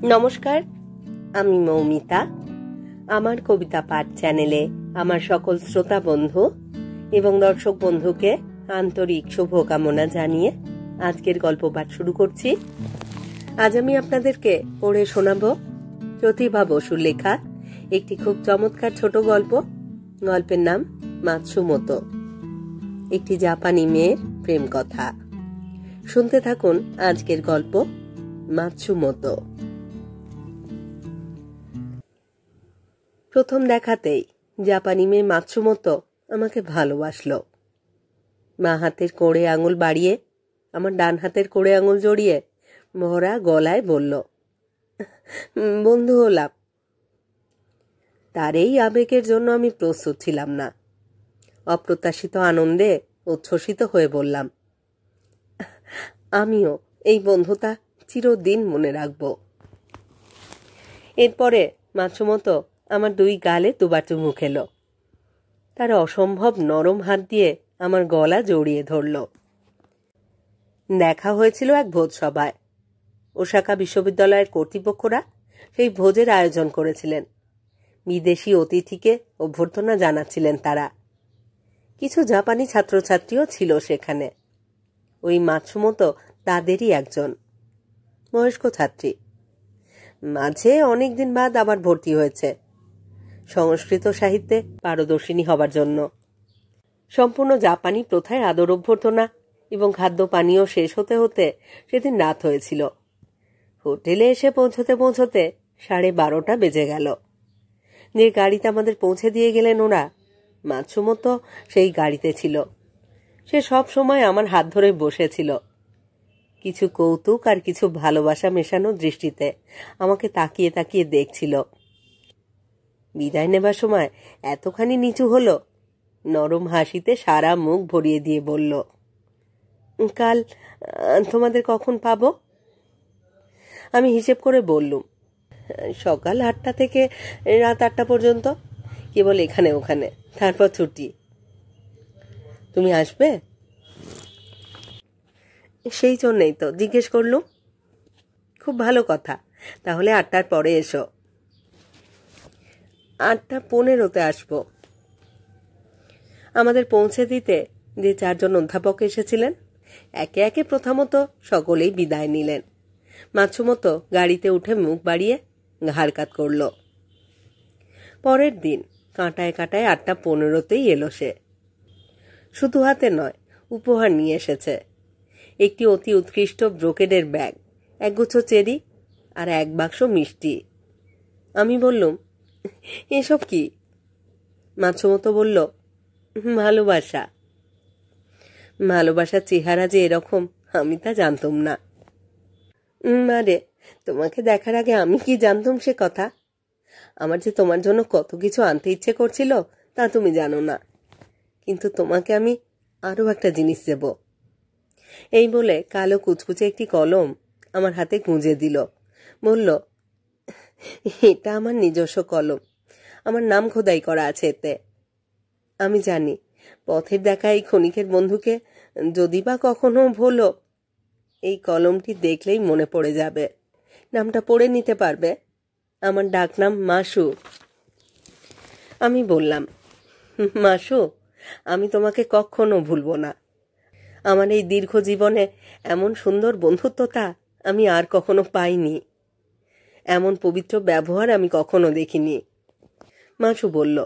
নমস্কার, আমি মৌমিতা। আমার কবিতা পাঠ চ্যানেলে আমার সকল শ্রোতা বন্ধু এবং দর্শক বন্ধুকে আন্তরিক শুভকামনা জানিয়ে আজকের গল্প পাঠ শুরু করছি। আজ আমি আপনাদেরকে পড়ে শোনাব প্রতিভা বসুর লেখা একটি খুব চমৎকার ছোট গল্প। গল্পের নাম মাতসুমোতো, একটি জাপানি মেয়ের প্রেম কথা। শুনতে থাকুন আজকের গল্প মাতসুমোতো। প্রথম দেখাতেই জাপানি মেয়ে মাতসুমোতো আমাকে ভালোবাসলো। মা হাতের কোড়ে আঙুল বাড়িয়ে আমার ডান হাতের কোড়ে আঙুল জড়িয়ে ভরা গলায় বলল, বন্ধু হলাম। তার এই আবেগের জন্য আমি প্রস্তুত ছিলাম না। অপ্রত্যাশিত আনন্দে উচ্ছ্বসিত হয়ে বললাম, আমিও এই বন্ধুতা চিরদিন মনে রাখব। এরপরে মাতসুমোতো আমার দুই গালে দুবার চুমু খেলো। তার অসম্ভব নরম হাত দিয়ে আমার গলা জড়িয়ে ধরল। দেখা হয়েছিল এক ভোজসভায়। ওসাকা বিশ্ববিদ্যালয়ের কর্তৃপক্ষরা সেই ভোজের আয়োজন করেছিলেন। বিদেশি অতিথিকে অভ্যর্থনা জানাচ্ছিলেন তারা। কিছু জাপানি ছাত্রছাত্রীও ছিল সেখানে। ওই মাতসুমোতো তাদেরই একজন, বয়স্ক ছাত্রী। মাঝে অনেকদিন বাদ আবার ভর্তি হয়েছে সংস্কৃত সাহিত্যে পারদর্শিনী হবার জন্য। সম্পূর্ণ জাপানি প্রথায় আদর অভ্যর্থনা এবং খাদ্য পানীয় শেষ হতে হতে সেদিন রাত হয়েছিল। হোটেলে এসে পৌঁছতে 12:30 বেজে গেল। যে গাড়িতে আমাদের পৌঁছে দিয়ে গেলেন ওরা, মাতসুমোতো সেই গাড়িতে ছিল। সে সব সময় আমার হাত ধরে বসেছিল। কিছু কৌতুক আর কিছু ভালোবাসা মেশানো দৃষ্টিতে আমাকে তাকিয়ে তাকিয়ে দেখছিল। বিদায় নেবার সময় এতখানি নিচু হলো, নরম হাসিতে সারা মুখ ভরিয়ে দিয়ে বলল, কাল তোমাদের কখন পাবো? আমি হিসেব করে বললুম, সকাল 8টা থেকে রাত 8টা পর্যন্ত, কেবল এখানে ওখানে, তারপর ছুটি। তুমি আসবে? সেই জন্যই তো জিজ্ঞেস করলুম। খুব ভালো কথা, তাহলে 8টার পরে এসো। 8:15 আসবো। আমাদের পৌঁছে দিতে যে 4 জন অধ্যাপক এসেছিলেন, একে একে প্রথমত সকলেই বিদায় নিলেন। মাতসুমোতো গাড়িতে উঠে মুখ বাড়িয়ে ঘাড় কাত করল। পরের দিন কাঁটায় কাঁটায় 8:15 এলো সে। শুধু হাতে নয়, উপহার নিয়ে এসেছে। একটি অতি উৎকৃষ্ট ব্রোকেডের ব্যাগ, একগুচ্ছ চেরি আর 1 বাক্স মিষ্টি। আমি বললুম, এসব কি? মাতসুমোতো বলল, ভালোবাসা। ভালোবাসার চেহারা যে এরকম আমি তা জানতাম না। মারে, তোমাকে দেখার আগে আমি কি জানতাম সে কথা? আমার যে তোমার জন্য কত কিছু আনতে ইচ্ছে করছিল তা তুমি জানো না। কিন্তু তোমাকে আমি আরো একটা জিনিস দেব। এই বলে কালো কুচকুচে একটি কলম আমার হাতে গুঁজে দিল। বলল, এটা আমার নিজস্ব কলম, আমার নাম খোদাই করা আছে এতে। আমি জানি পথের দেখা এই ক্ষণিকের বন্ধুকে যদি বা কখনো ভোলো, এই কলমটি দেখলেই মনে পড়ে যাবে, নামটা পড়ে নিতে পারবে। আমার ডাকনাম মাসু। আমি বললাম, মাসু, আমি তোমাকে কখনো ভুলব না। আমার এই দীর্ঘ জীবনে এমন সুন্দর বন্ধুত্বতা আমি আর কখনো পাইনি। এমন পবিত্র ব্যবহার আমি কখনো দেখিনি। মাসু বলল,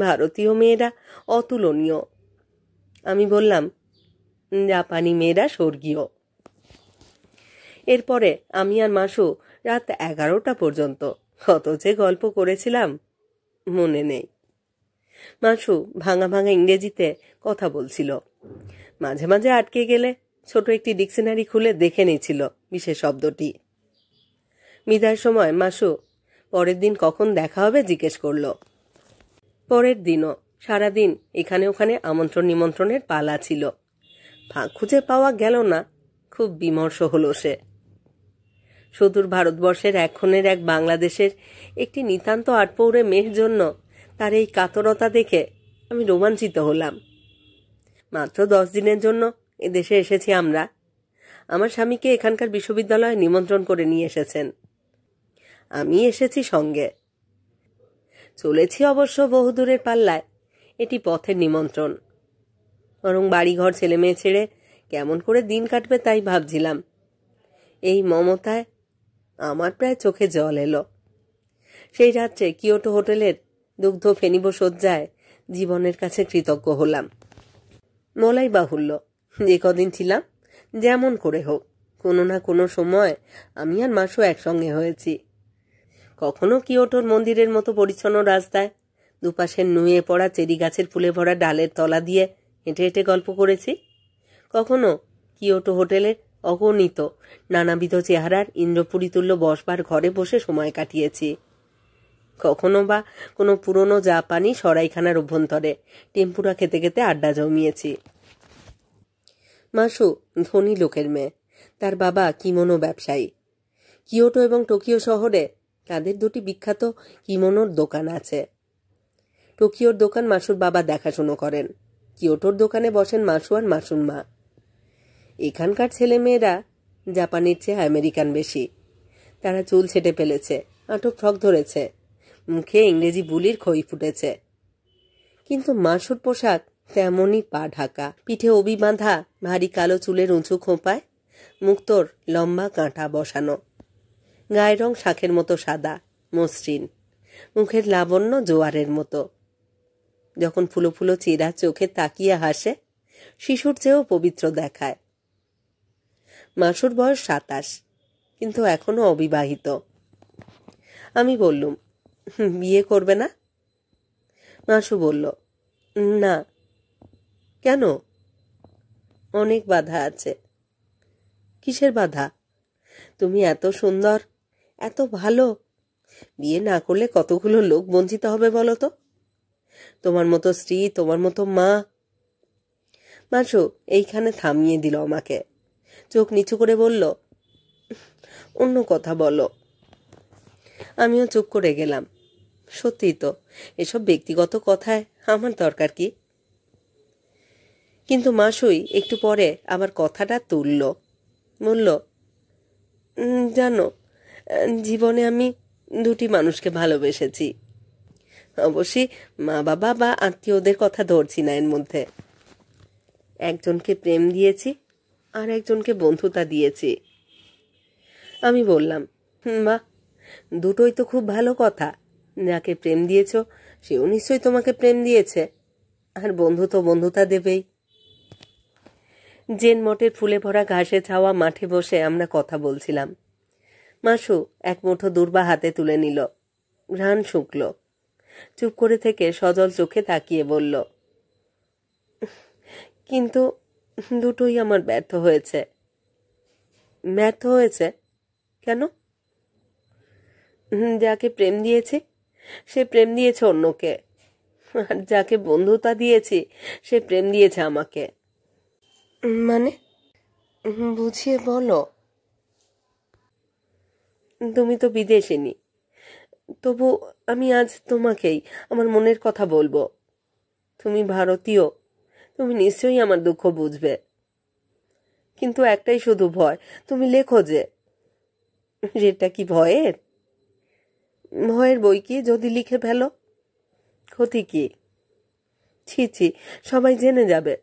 ভারতীয় মেয়েরা অতুলনীয়। আমি বললাম, জাপানি মেয়েরা স্বর্গীয়। এরপরে আমি আর মাসু রাত 11টা পর্যন্ত কত যে গল্প করেছিলাম মনে নেই। মাসু ভাঙা ভাঙা ইংরেজিতে কথা বলছিল। মাঝে মাঝে আটকে গেলে ছোট একটি ডিকশনারি খুলে দেখে নিয়েছিল বিশেষ শব্দটি। বিদায়ের সময় মাসু পরের দিন কখন দেখা হবে জিজ্ঞেস করল। পরের দিনও সারাদিন এখানে ওখানে আমন্ত্রণ নিমন্ত্রণের পালা ছিল। ফাঁক খুঁজে পাওয়া গেল না। খুব বিমর্ষ হলো সে। সুদূর ভারতবর্ষের এক্ষণের এক বাংলাদেশের একটি নিতান্ত আটপৌরে মেয়ের জন্য তার এই কাতরতা দেখে আমি রোমাঞ্চিত হলাম। মাত্র 10 দিনের জন্য এদেশে এসেছি আমরা। আমার স্বামীকে এখানকার বিশ্ববিদ্যালয়ে নিমন্ত্রণ করে নিয়ে এসেছেন। আমি এসেছি সঙ্গে। চলেছি অবশ্য বহুদূরের পাল্লায়, এটি পথের নিমন্ত্রণ। বরং বাড়িঘর ছেলেমেয়ে ছেড়ে কেমন করে দিন কাটবে তাই ভাবছিলাম। এই মমতায় আমার প্রায় চোখে জল এলো। সেই রাত্রে কিয়োটো হোটেলের দুগ্ধ ফেনিব শয্যায় জীবনের কাছে কৃতজ্ঞ হলাম। বলাই বাহুল্য, যে কদিন ছিলাম যেমন করে হোক কোনো না কোনো সময় আমি আর মাসু একসঙ্গে হয়েছি। কখনো কিয়োটোর মন্দিরের মতো পরিচ্ছন্ন রাস্তায় দুপাশে নুয়ে পড়া চেরি গাছের ফুলে ভরা ডালের তলা দিয়ে হেঁটে হেঁটে গল্প করেছি। কখনো কিয়োটো হোটেলের অগণিত নানাবিধ চেহারার ইন্দ্রপুরীতুল্য বসবার ঘরে বসে সময় কাটিয়েছি। কখনো বা কোনো পুরনো জাপানি সরাইখানার অভ্যন্তরে টেম্পুরা খেতে খেতে আড্ডা জমিয়েছি। মাসু ধনী লোকের মেয়ে, তার বাবা কিমোনো ব্যবসায়ী। কিয়োটো এবং টোকিও শহরে তাদের দুটি বিখ্যাত কিমোনোর দোকান আছে। টোকিওর দোকান মাসুর বাবা দেখাশুনো করেন, কিয়োটোর দোকানে বসেন মাসু আর মাসুর মা। এখানকার ছেলেমেয়েরা জাপানির চেয়ে আমেরিকান বেশি। তারা চুল ছেটে ফেলেছে, আটক ফ্রক ধরেছে, মুখে ইংরেজি বুলির খই ফুটেছে। কিন্তু মাসুর পোশাক তেমনই পা ঢাকা, পিঠে অবি বাঁধা ভারী কালো চুলের উঁচু খোঁপায় মুক্তোর লম্বা কাঁটা বসানো, গায়ের রং শাঁখের মতো সাদা মসৃণ, মুখের লাবণ্য জোয়ারের মতো। যখন ফুলো ফুলো চেরা চোখে তাকিয়ে হাসে শিশুর চেয়েও পবিত্র দেখায়। মাসুর বয়স 27, কিন্তু এখনো অবিবাহিত। আমি বললুম, বিয়ে করবে না? মাসু বলল, না। কেন? অনেক বাধা আছে। কিসের বাধা? তুমি এত সুন্দর, এত ভালো, বিয়ে না করলে কতগুলো লোক বঞ্চিত হবে বলো তো। তোমার মতো স্ত্রী, তোমার মতো মা। মাসু এইখানে থামিয়ে দিল আমাকে, চোখ নিচু করে বলল, অন্য কথা বলো। আমিও চুপ করে গেলাম। সত্যি তো, এসব ব্যক্তিগত কথায় আমার দরকার কি? কিন্তু মাসুই একটু পরে আবার কথাটা তুলল, বলল, জানো, জীবনে আমি দুটি মানুষকে ভালোবেসেছি। অবশ্যই মা বাবা বা আত্মীয়দের কথা ধরছি না এর মধ্যে। একজনকে প্রেম দিয়েছি আর একজনকে বন্ধুতা দিয়েছি। আমি বললাম, বাহ, দুটোই তো খুব ভালো কথা। যাকে প্রেম দিয়েছ সেও নিশ্চয়ই তোমাকে প্রেম দিয়েছে, আর বন্ধু তো বন্ধুতা দেবেই। জেন মঠের ফুলে ভরা ঘাসে ছাওয়া মাঠে বসে আমরা কথা বলছিলাম। মাসু এক মুঠো দূর্বা হাতে তুলে নিল, ঘ্রাণ শুকল। চুপ করে থেকে সজল চোখে তাকিয়ে বলল, কিন্তু দুটোই আমার ব্যর্থ হয়েছে। ব্যর্থ হয়েছে কেন? যাকে প্রেম দিয়েছি সে প্রেম দিয়েছে অন্যকে, আর যাকে বন্ধুতা দিয়েছি সে প্রেম দিয়েছে আমাকে। মানে বুঝিয়ে বলো। তুমি তো বিদেশিনী, তবু আমি আজ তোমাকেই আমার মনের কথা বলবো। তুমি ভারতীয়, তুমি নিশ্চয়ই আমার দুঃখ বুঝবে। কিন্তু একটাই শুধু ভয়, তুমি লেখো যে। যেটা কি ভয়ের? ভয়ের বই কি যদি লিখে ফেলো? ক্ষতি কি? ছি ছি, সবাই জেনে যাবে।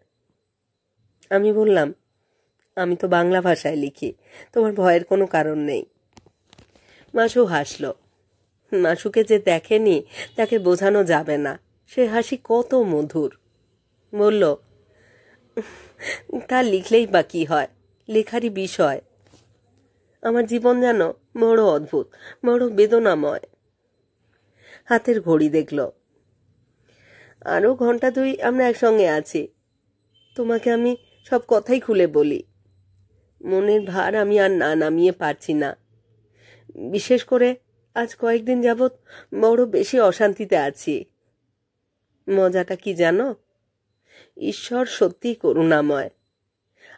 আমি বললাম, আমি তো বাংলা ভাষায় লিখি, তোমার ভয়ের কোনো কারণ নেই। মাসু হাসল। মাসুকে যে দেখেনি তাকে বোঝানো যাবে না, সে হাসি কত মধুর। বলল, তা লিখলেই বা কি হয়, লেখারই বিষয়। আমার জীবন যেন বড় অদ্ভুত, বড় বেদনাময়। হাতের ঘড়ি দেখল, আরো ঘন্টা দুই আমরা একসঙ্গে আছি। তোমাকে আমি সব কথাই খুলে বলি। মনের ভার আমি আর না নামিয়ে পারছি না। বিশেষ করে আজ কয়েকদিন যাবৎ বড় বেশি অশান্তিতে আছি। মজাটা কি জানো? ঈশ্বর সত্যিই করুণাময়।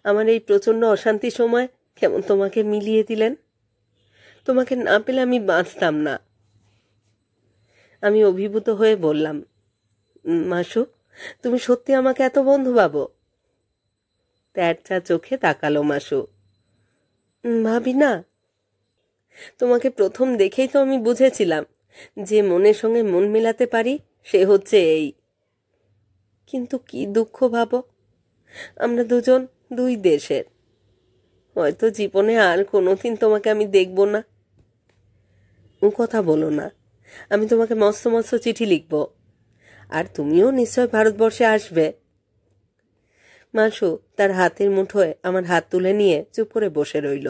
আমার এই প্রচণ্ড অশান্তির সময় কেমন তোমাকে মিলিয়ে দিলেন। তোমাকে না পেলে আমি বাঁচতাম না। আমি অভিভূত হয়ে বললাম, মাসু, তুমি সত্যি আমাকে এত বন্ধু ভাবো? তেরচা চোখে তাকালো মাসু। ভাবি না? তোমাকে প্রথম দেখেই তো আমি বুঝেছিলাম যে মনের সঙ্গে মন মেলাতে পারি সে হচ্ছে এই। কিন্তু কি দুঃখ ভাবো, আমরা দুজন দুই দেশের। হয়তো জীবনে আর কোনোদিন তোমাকে আমি দেখব না। ও কথা বলো না, আমি তোমাকে মস্ত মস্ত চিঠি লিখব, আর তুমিও নিশ্চয় ভারতবর্ষে আসবে। মাসু তার হাতের মুঠোয় আমার হাত তুলে নিয়ে চুপ করে বসে রইল।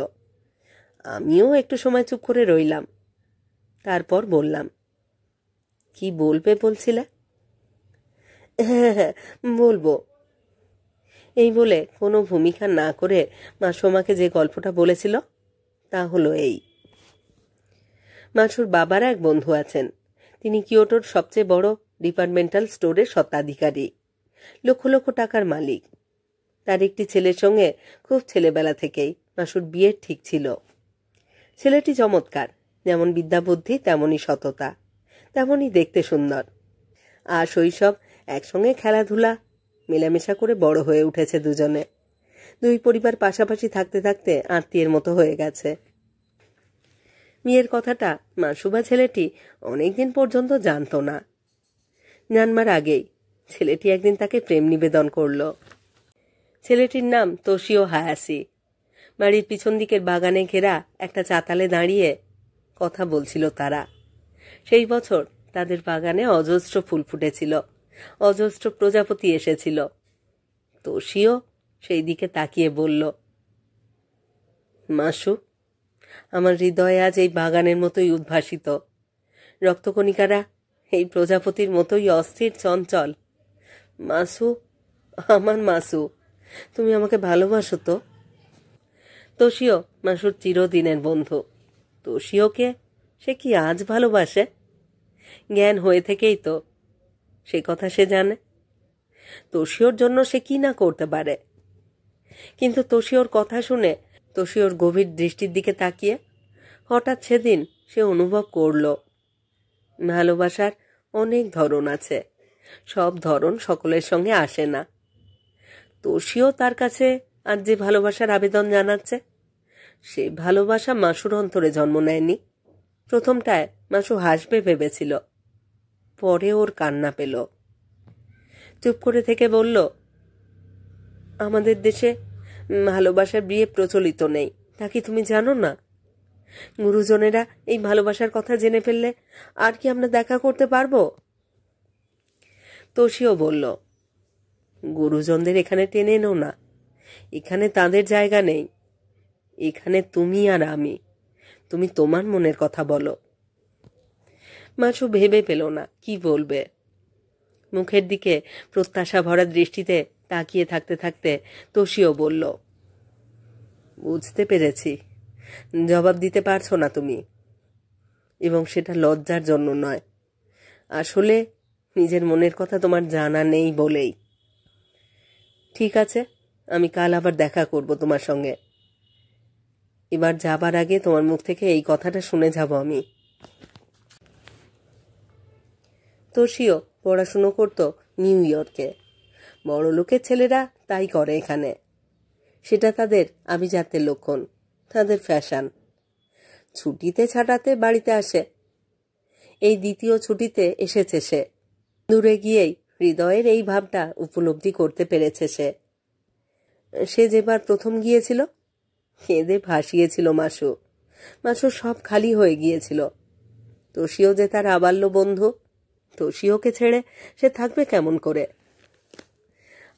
আমিও একটু সময় চুপ করে রইলাম। তারপর বললাম, কি বলবে বলছিলে? হ্যাঁ হ্যাঁ বলবো। এই বলে কোনো ভূমিকা না করে মাসু আমাকে যে গল্পটা বলেছিল তা হলো এই। মাসুর বাবার এক বন্ধু আছেন, তিনি কিয়োটোর সবচেয়ে বড় ডিপার্টমেন্টাল স্টোরের স্বত্বাধিকারী, লক্ষ লক্ষ টাকার মালিক। তার একটি ছেলের সঙ্গে খুব ছেলেবেলা থেকেই মাসুর বিয়ের ঠিক ছিল। ছেলেটি চমৎকার, যেমন বিদ্যাবুদ্ধি তেমনই সততা, তেমনই দেখতে সুন্দর। আর শৈশব একসঙ্গে খেলাধুলা মেলামেশা করে বড় হয়ে উঠেছে দুজনে। দুই পরিবার পাশাপাশি থাকতে থাকতে আত্মীয়ের মতো হয়ে গেছে। বিয়ের কথাটা মাসু বা ছেলেটি অনেকদিন পর্যন্ত জানত না। জানবার আগেই ছেলেটি একদিন তাকে প্রেম নিবেদন করল। ছেলেটির নাম তোশিও হায়াসি। বাড়ির পিছন দিকের বাগানে ঘেরা একটা চাতালে দাঁড়িয়ে কথা বলছিল তারা। সেই বছর তাদের বাগানে অজস্র ফুল ফুটেছিল, অজস্র প্রজাপতি এসেছিল। তোশিও সেই দিকে তাকিয়ে বলল, মাসু, আমার হৃদয় আজ এই বাগানের মতোই উদ্ভাসিত। রক্তকণিকারা এই প্রজাপতির মতোই অস্থির চঞ্চল। মাসু, আমার মাসু, তুমি আমাকে ভালোবাসো তো? তোশিও মাসুর চিরদিনের বন্ধু। তোশিওকে সে কি আজ ভালোবাসে? জ্ঞান হয়ে থেকেই তো সে কথা সে জানে। তোশিওর জন্য সে কি না করতে পারে। কিন্তু তোশিওর কথা শুনে, তোশিওর গভীর দৃষ্টির দিকে তাকিয়ে হঠাৎ সেদিন সে অনুভব করল, ভালোবাসার অনেক ধরন আছে, সব ধরন সকলের সঙ্গে আসে না। তোশিও তার কাছে আজ যে ভালোবাসার আবেদন জানাচ্ছে, সে ভালোবাসা মাসুর অন্তরে জন্ম নেয়নি। প্রথমটায় মাসু হাসবে ভেবেছিল, পরে ওর কান্না পেল। চুপ করে থেকে বলল, আমাদের দেশে ভালোবাসার বিয়ে প্রচলিত নেই, তা কি তুমি জানো না? গুরুজনেরা এই ভালোবাসার কথা জেনে ফেললে আর কি আমরা দেখা করতে পারবো? তোশিও বলল, গুরুজনদের এখানে টেনে এনো না, এখানে তাদের জায়গা নেই। এখানে তুমি আর আমি, তুমি তোমার মনের কথা বলো। মাসু ভেবে পেল না কি বলবে। মুখের দিকে প্রত্যাশা ভরা দৃষ্টিতে তাকিয়ে থাকতে থাকতে তোশিও বলল, বুঝতে পেরেছি, জবাব দিতে পারছো না তুমি, এবং সেটা লজ্জার জন্য নয়, আসলে নিজের মনের কথা তোমার জানা নেই বলেই। ঠিক আছে, আমি কাল আবার দেখা করব তোমার সঙ্গে। এবার যাবার আগে তোমার মুখ থেকে এই কথাটা শুনে যাব আমি। তোশিও পড়াশুনো করত নিউ ইয়র্কে। বড় লোকের ছেলেরা তাই করে এখানে। সেটা তাদের আভিজাত্যের লক্ষণ, তাদের ফ্যাশন। ছুটিতে ছাটাতে বাড়িতে আসে। এই দ্বিতীয় ছুটিতে এসেছে সে। দূরে গিয়েই হৃদয়ের এই ভাবটা উপলব্ধি করতে পেরেছে সে। সে যেবার প্রথম গিয়েছিল, কেঁদে ভাসিয়েছিল মাসু। মাসু সব খালি হয়ে গিয়েছিল। তোশিও যে তার আবাল্য বন্ধু, তোশিওকে ছেড়ে সে থাকবে কেমন করে?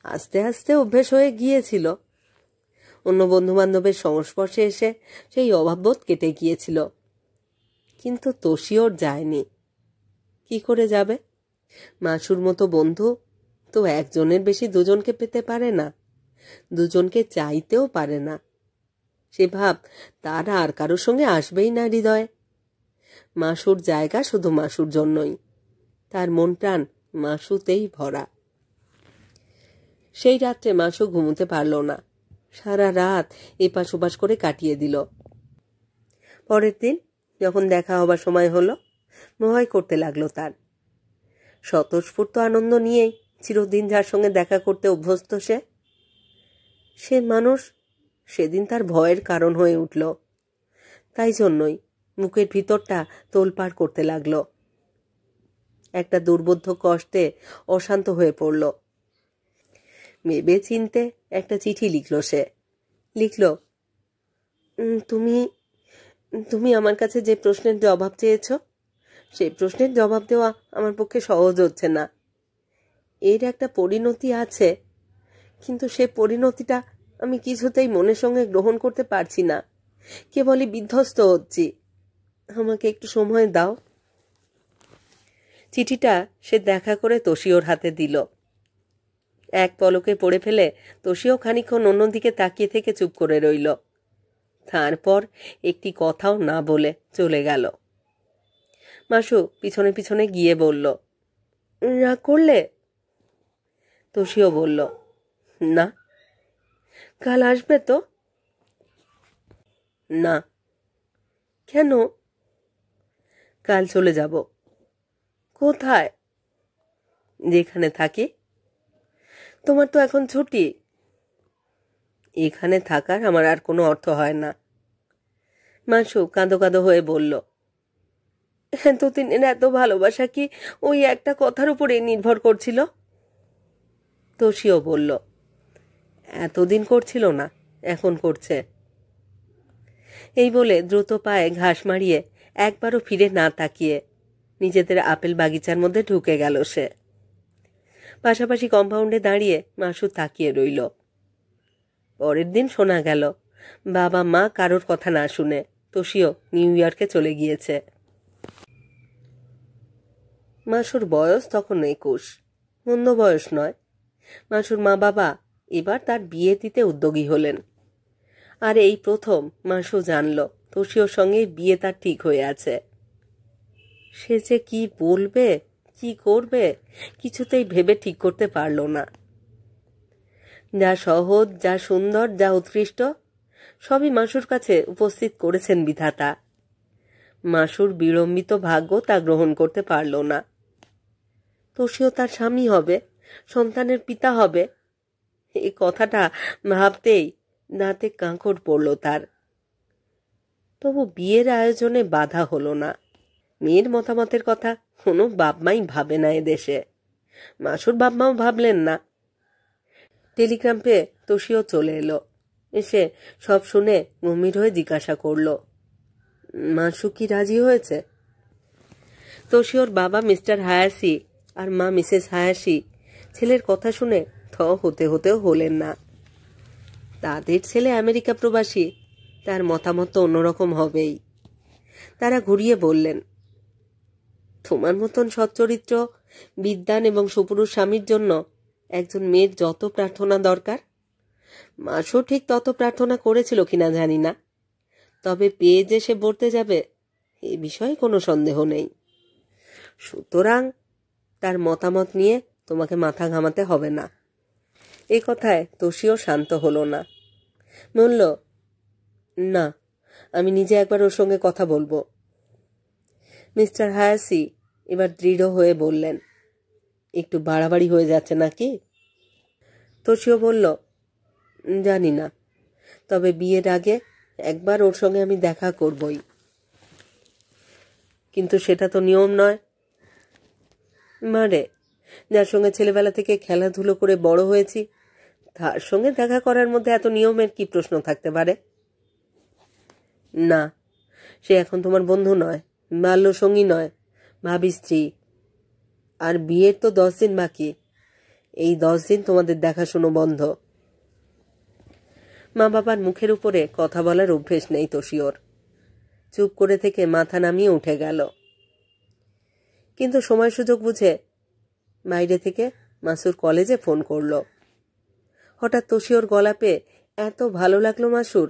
আস্তে আস্তে অভ্যেস হয়ে গিয়েছিল। অন্য বন্ধুবান্ধবের সংস্পর্শে এসে সেই অভাববোধ কেটে গিয়েছিল। কিন্তু তোশিওর যায়নি। কি করে যাবে? মাসুর মতো বন্ধু তো একজনের বেশি দুজনকে পেতে পারে না, দুজনকে চাইতেও পারে না। সে ভাব তার আর কারোর সঙ্গে আসবেই না হৃদয়ে। মাসুর জায়গা শুধু মাসুর জন্যই, তার মন প্রাণ মাসুতেই ভরা। সেই রাত্রে মাসু ঘুমোতে পারল না। সারা রাত এপাশ ওপাশ করে কাটিয়ে দিল। পরের দিন যখন দেখা হবার সময় হলো, ভয় করতে লাগলো তার। স্বতঃস্ফূর্ত আনন্দ নিয়েই চিরদিন যার সঙ্গে দেখা করতে অভ্যস্ত সে মানুষ সেদিন তার ভয়ের কারণ হয়ে উঠল। তাই জন্যই মুখের ভিতরটা তোলপাড় করতে লাগল। একটা দুর্বোধ্য কষ্টে অশান্ত হয়ে পড়ল। ভেবে চিনতে একটা চিঠি লিখল সে। লিখল, তুমি তুমি আমার কাছে যে প্রশ্নের জবাব চেয়েছ, সেই প্রশ্নের জবাব দেওয়া আমার পক্ষে সহজ হচ্ছে না। এর একটা পরিণতি আছে, কিন্তু সে পরিণতিটা আমি কিছুতেই মনের সঙ্গে গ্রহণ করতে পারছি না। কেবলই বিধ্বস্ত হচ্ছি। আমাকে একটু সময় দাও। চিঠিটা সে দেখা করে তোষিওর হাতে দিল। এক পলকে পড়ে ফেলে তোষিও খানিকক্ষণ অন্যদিকে তাকিয়ে থেকে চুপ করে রইল। তারপর একটি কথাও না বলে চলে গেল। মাসু পিছনে পিছনে গিয়ে বলল, রাগ করলে? তোষিও বলল, না। কাল আসবে তো? না। কেন? কাল চলে যাব। কোথায়? যেখানে থাকি। তোমার তো এখন ছুটি। এখানে থাকার আমার আর কোনো অর্থ হয় না। মাসু কাঁদো কাঁদো হয়ে বলল, এতদিনের এত ভালোবাসা কি ওই একটা কথার উপরে নির্ভর করছিল? তোষিও বলল, এতদিন করছিল না, এখন করছে। এই বলে দ্রুত পায়ে ঘাস মারিয়ে একবারও ফিরে না তাকিয়ে নিজেদের আপেল বাগিচার মধ্যে ঢুকে গেল সে। পাশাপাশি কম্পাউন্ডে দাঁড়িয়ে মাসু তাকিয়ে রইল। পরের দিন শোনা গেল বাবা মা কারোর কথা না শুনে তোষিও নিউ ইয়র্কে চলে গিয়েছে। মাসুর বয়স তখন 21, মন্দ বয়স নয়। মাসুর মা বাবা এবার তার বিয়ে দিতে উদ্যোগী হলেন। আর এই প্রথম মাসু জানল তোষিওর সঙ্গে বিয়ে তার ঠিক হয়ে আছে। সে যে কি বলবে, কি করবে, কিছুতেই ভেবে ঠিক করতে পারল না। যা সহজ, যা সুন্দর, যা উৎকৃষ্ট, সবই মাসুর কাছে উপস্থিত করেছেন বিধাতা। মাসুর বিড়ম্বিত ভাগ্য তা গ্রহণ করতে পারল না। তোষিও তার স্বামী হবে, সন্তানের পিতা হবে, এই কথাটা ভাবতেই দাঁতে কাঁকড় পড়ল তার। তবু বিয়ের আয়োজনে বাধা হলো না। মেয়ের মতামতের কথা কোনো বাপমাই ভাবে না এদেশে। মাসুর বাপমাও ভাবলেন না। টেলিগ্রাম পেয়ে তোষিও চলে এলো। এসে সব শুনে গম্ভীর হয়ে জিজ্ঞাসা করল, মাসু কি রাজি হয়েছে? তোষিওর বাবা মিস্টার হায়াসি আর মা মিসেস হায়াসি ছেলের কথা শুনে থ হতে হতেও হলেন না। তাদের ছেলে আমেরিকা প্রবাসী, তার মতামত তো অন্যরকম হবেই। তারা ঘুরিয়ে বললেন, তোমার মতন সচ্চরিত্র, বিদ্বান এবং সুপুরুষ স্বামীর জন্য একজন মেয়ের যত প্রার্থনা দরকার, মাসও ঠিক তত প্রার্থনা করেছিল কিনা জানি না, তবে পেয়ে যে সে বর্তে যাবে এ বিষয়ে কোনো সন্দেহ নেই। সুতরাং তার মতামত নিয়ে তোমাকে মাথা ঘামাতে হবে না। এই কথায় তোষিও শান্ত হলো না। বলল, না, আমি নিজে একবার ওর সঙ্গে কথা বলবো। মিস্টার হায়াসি এবার দৃঢ় হয়ে বললেন, একটু বাড়াবাড়ি হয়ে যাচ্ছে নাকি? তোষিও বলল, জানি না, তবে বিয়ের আগে একবার ওর সঙ্গে আমি দেখা করবই। কিন্তু সেটা তো নিয়ম নয়। মারে, যার সঙ্গে ছেলেবেলা থেকে খেলাধুলো করে বড় হয়েছি, তার সঙ্গে দেখা করার মধ্যে এত নিয়মের কি প্রশ্ন থাকতে পারে? না, সে এখন তোমার বন্ধু নয়, বাল্যসঙ্গী নয়, ভাবি স্ত্রী। আর বিয়ের তো 10 দিন বাকি। এই 10 দিন তোমাদের দেখাশুনো বন্ধ। মা বাবার মুখের উপরে কথা বলার অভ্যেস নেই তোষিওর। চুপ করে থেকে মাথা নামিয়ে উঠে গেল। কিন্তু সময় সুযোগ বুঝে বাইরে থেকে মাসুর কলেজে ফোন করল। হঠাৎ তোষিওর গলা পেয়ে এত ভালো লাগলো মাসুর,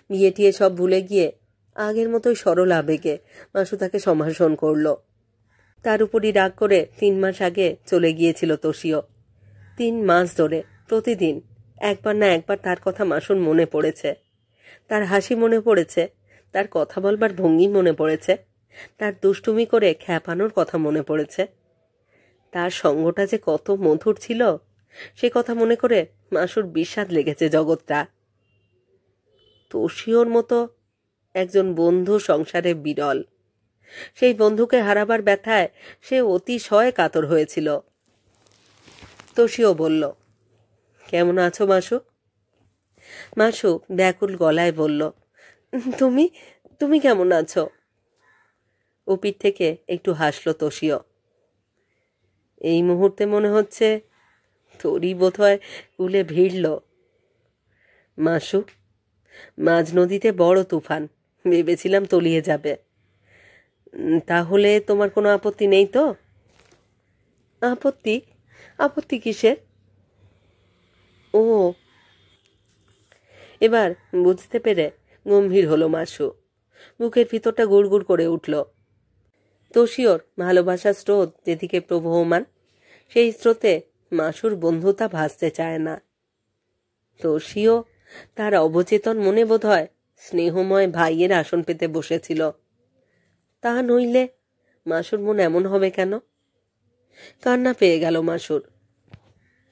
বিয়ে টিয়ে সব ভুলে গিয়ে আগের মতোই সরল আবেগে মাসু তাকে সম্ভাষণ করল। তার উপরই রাগ করে 3 মাস আগে চলে গিয়েছিল তোষিও। 3 মাস ধরে প্রতিদিন একবার না একবার তার কথা মাসুর মনে পড়েছে। তার হাসি মনে পড়েছে, তার কথা বলবার ভঙ্গি মনে পড়েছে, তার দুষ্টুমি করে খ্যাপানোর কথা মনে পড়েছে। তার সঙ্গটা যে কত মধুর ছিল সে কথা মনে করে মাসুর বিষাদ লেগেছে জগৎটা। তোষিওর মতো একজন বন্ধু সংসারে বিরল। সেই বন্ধুকে হারাবার ব্যথায় সে অতিশয় কাতর হয়েছিল। তোষিও বলল, কেমন আছো মাসু? মাসু ব্যাকুল গলায় বলল, তুমি তুমি কেমন আছো? ও পিঠ থেকে একটু হাসল তোষিও। এই মুহূর্তে মনে হচ্ছে তোরই বোধহয় কুলে ভিড়ল। মাসু, মাঝ নদীতে বড় তুফান, ভেবেছিলাম তলিয়ে যাবে। তাহলে তোমার কোনো আপত্তি নেই তো? আপত্তি? আপত্তি কিসের? ও, এবার বুঝতে পেরে গম্ভীর হলো মাসু। বুকের ভিতরটা গুড়গুড় করে উঠল। তোষিওর ভালোবাসার স্রোত যেদিকে প্রবহমান, সেই স্রোতে মাসুর বন্ধুতা ভাসতে চায় না। তোষিও তার অবচেতন মনে বোধহয় স্নেহময় ভাইয়ের আসন পেতে বসেছিল। তা নইলে মাসুর মন এমন হবে কেন? কান্না পেয়ে গেল মাসুর।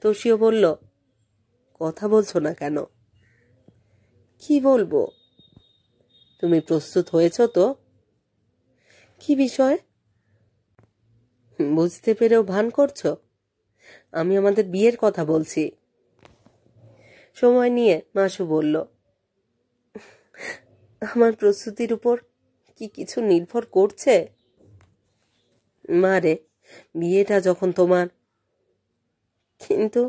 তোষিও বলল, কথা বলছো না কেন? কি বলবো? তুমি প্রস্তুত হয়েছ তো? কি বিষয়ে? বুঝতে পেরেও ভান করছো? আমি আমাদের বিয়ের কথা বলছি। সময় নিয়ে মাসু বলল, আমার প্রস্তুতির উপর কি কিছু নির্ভর করছে? মারে, বিয়েটা যখন তোমার। কিন্তু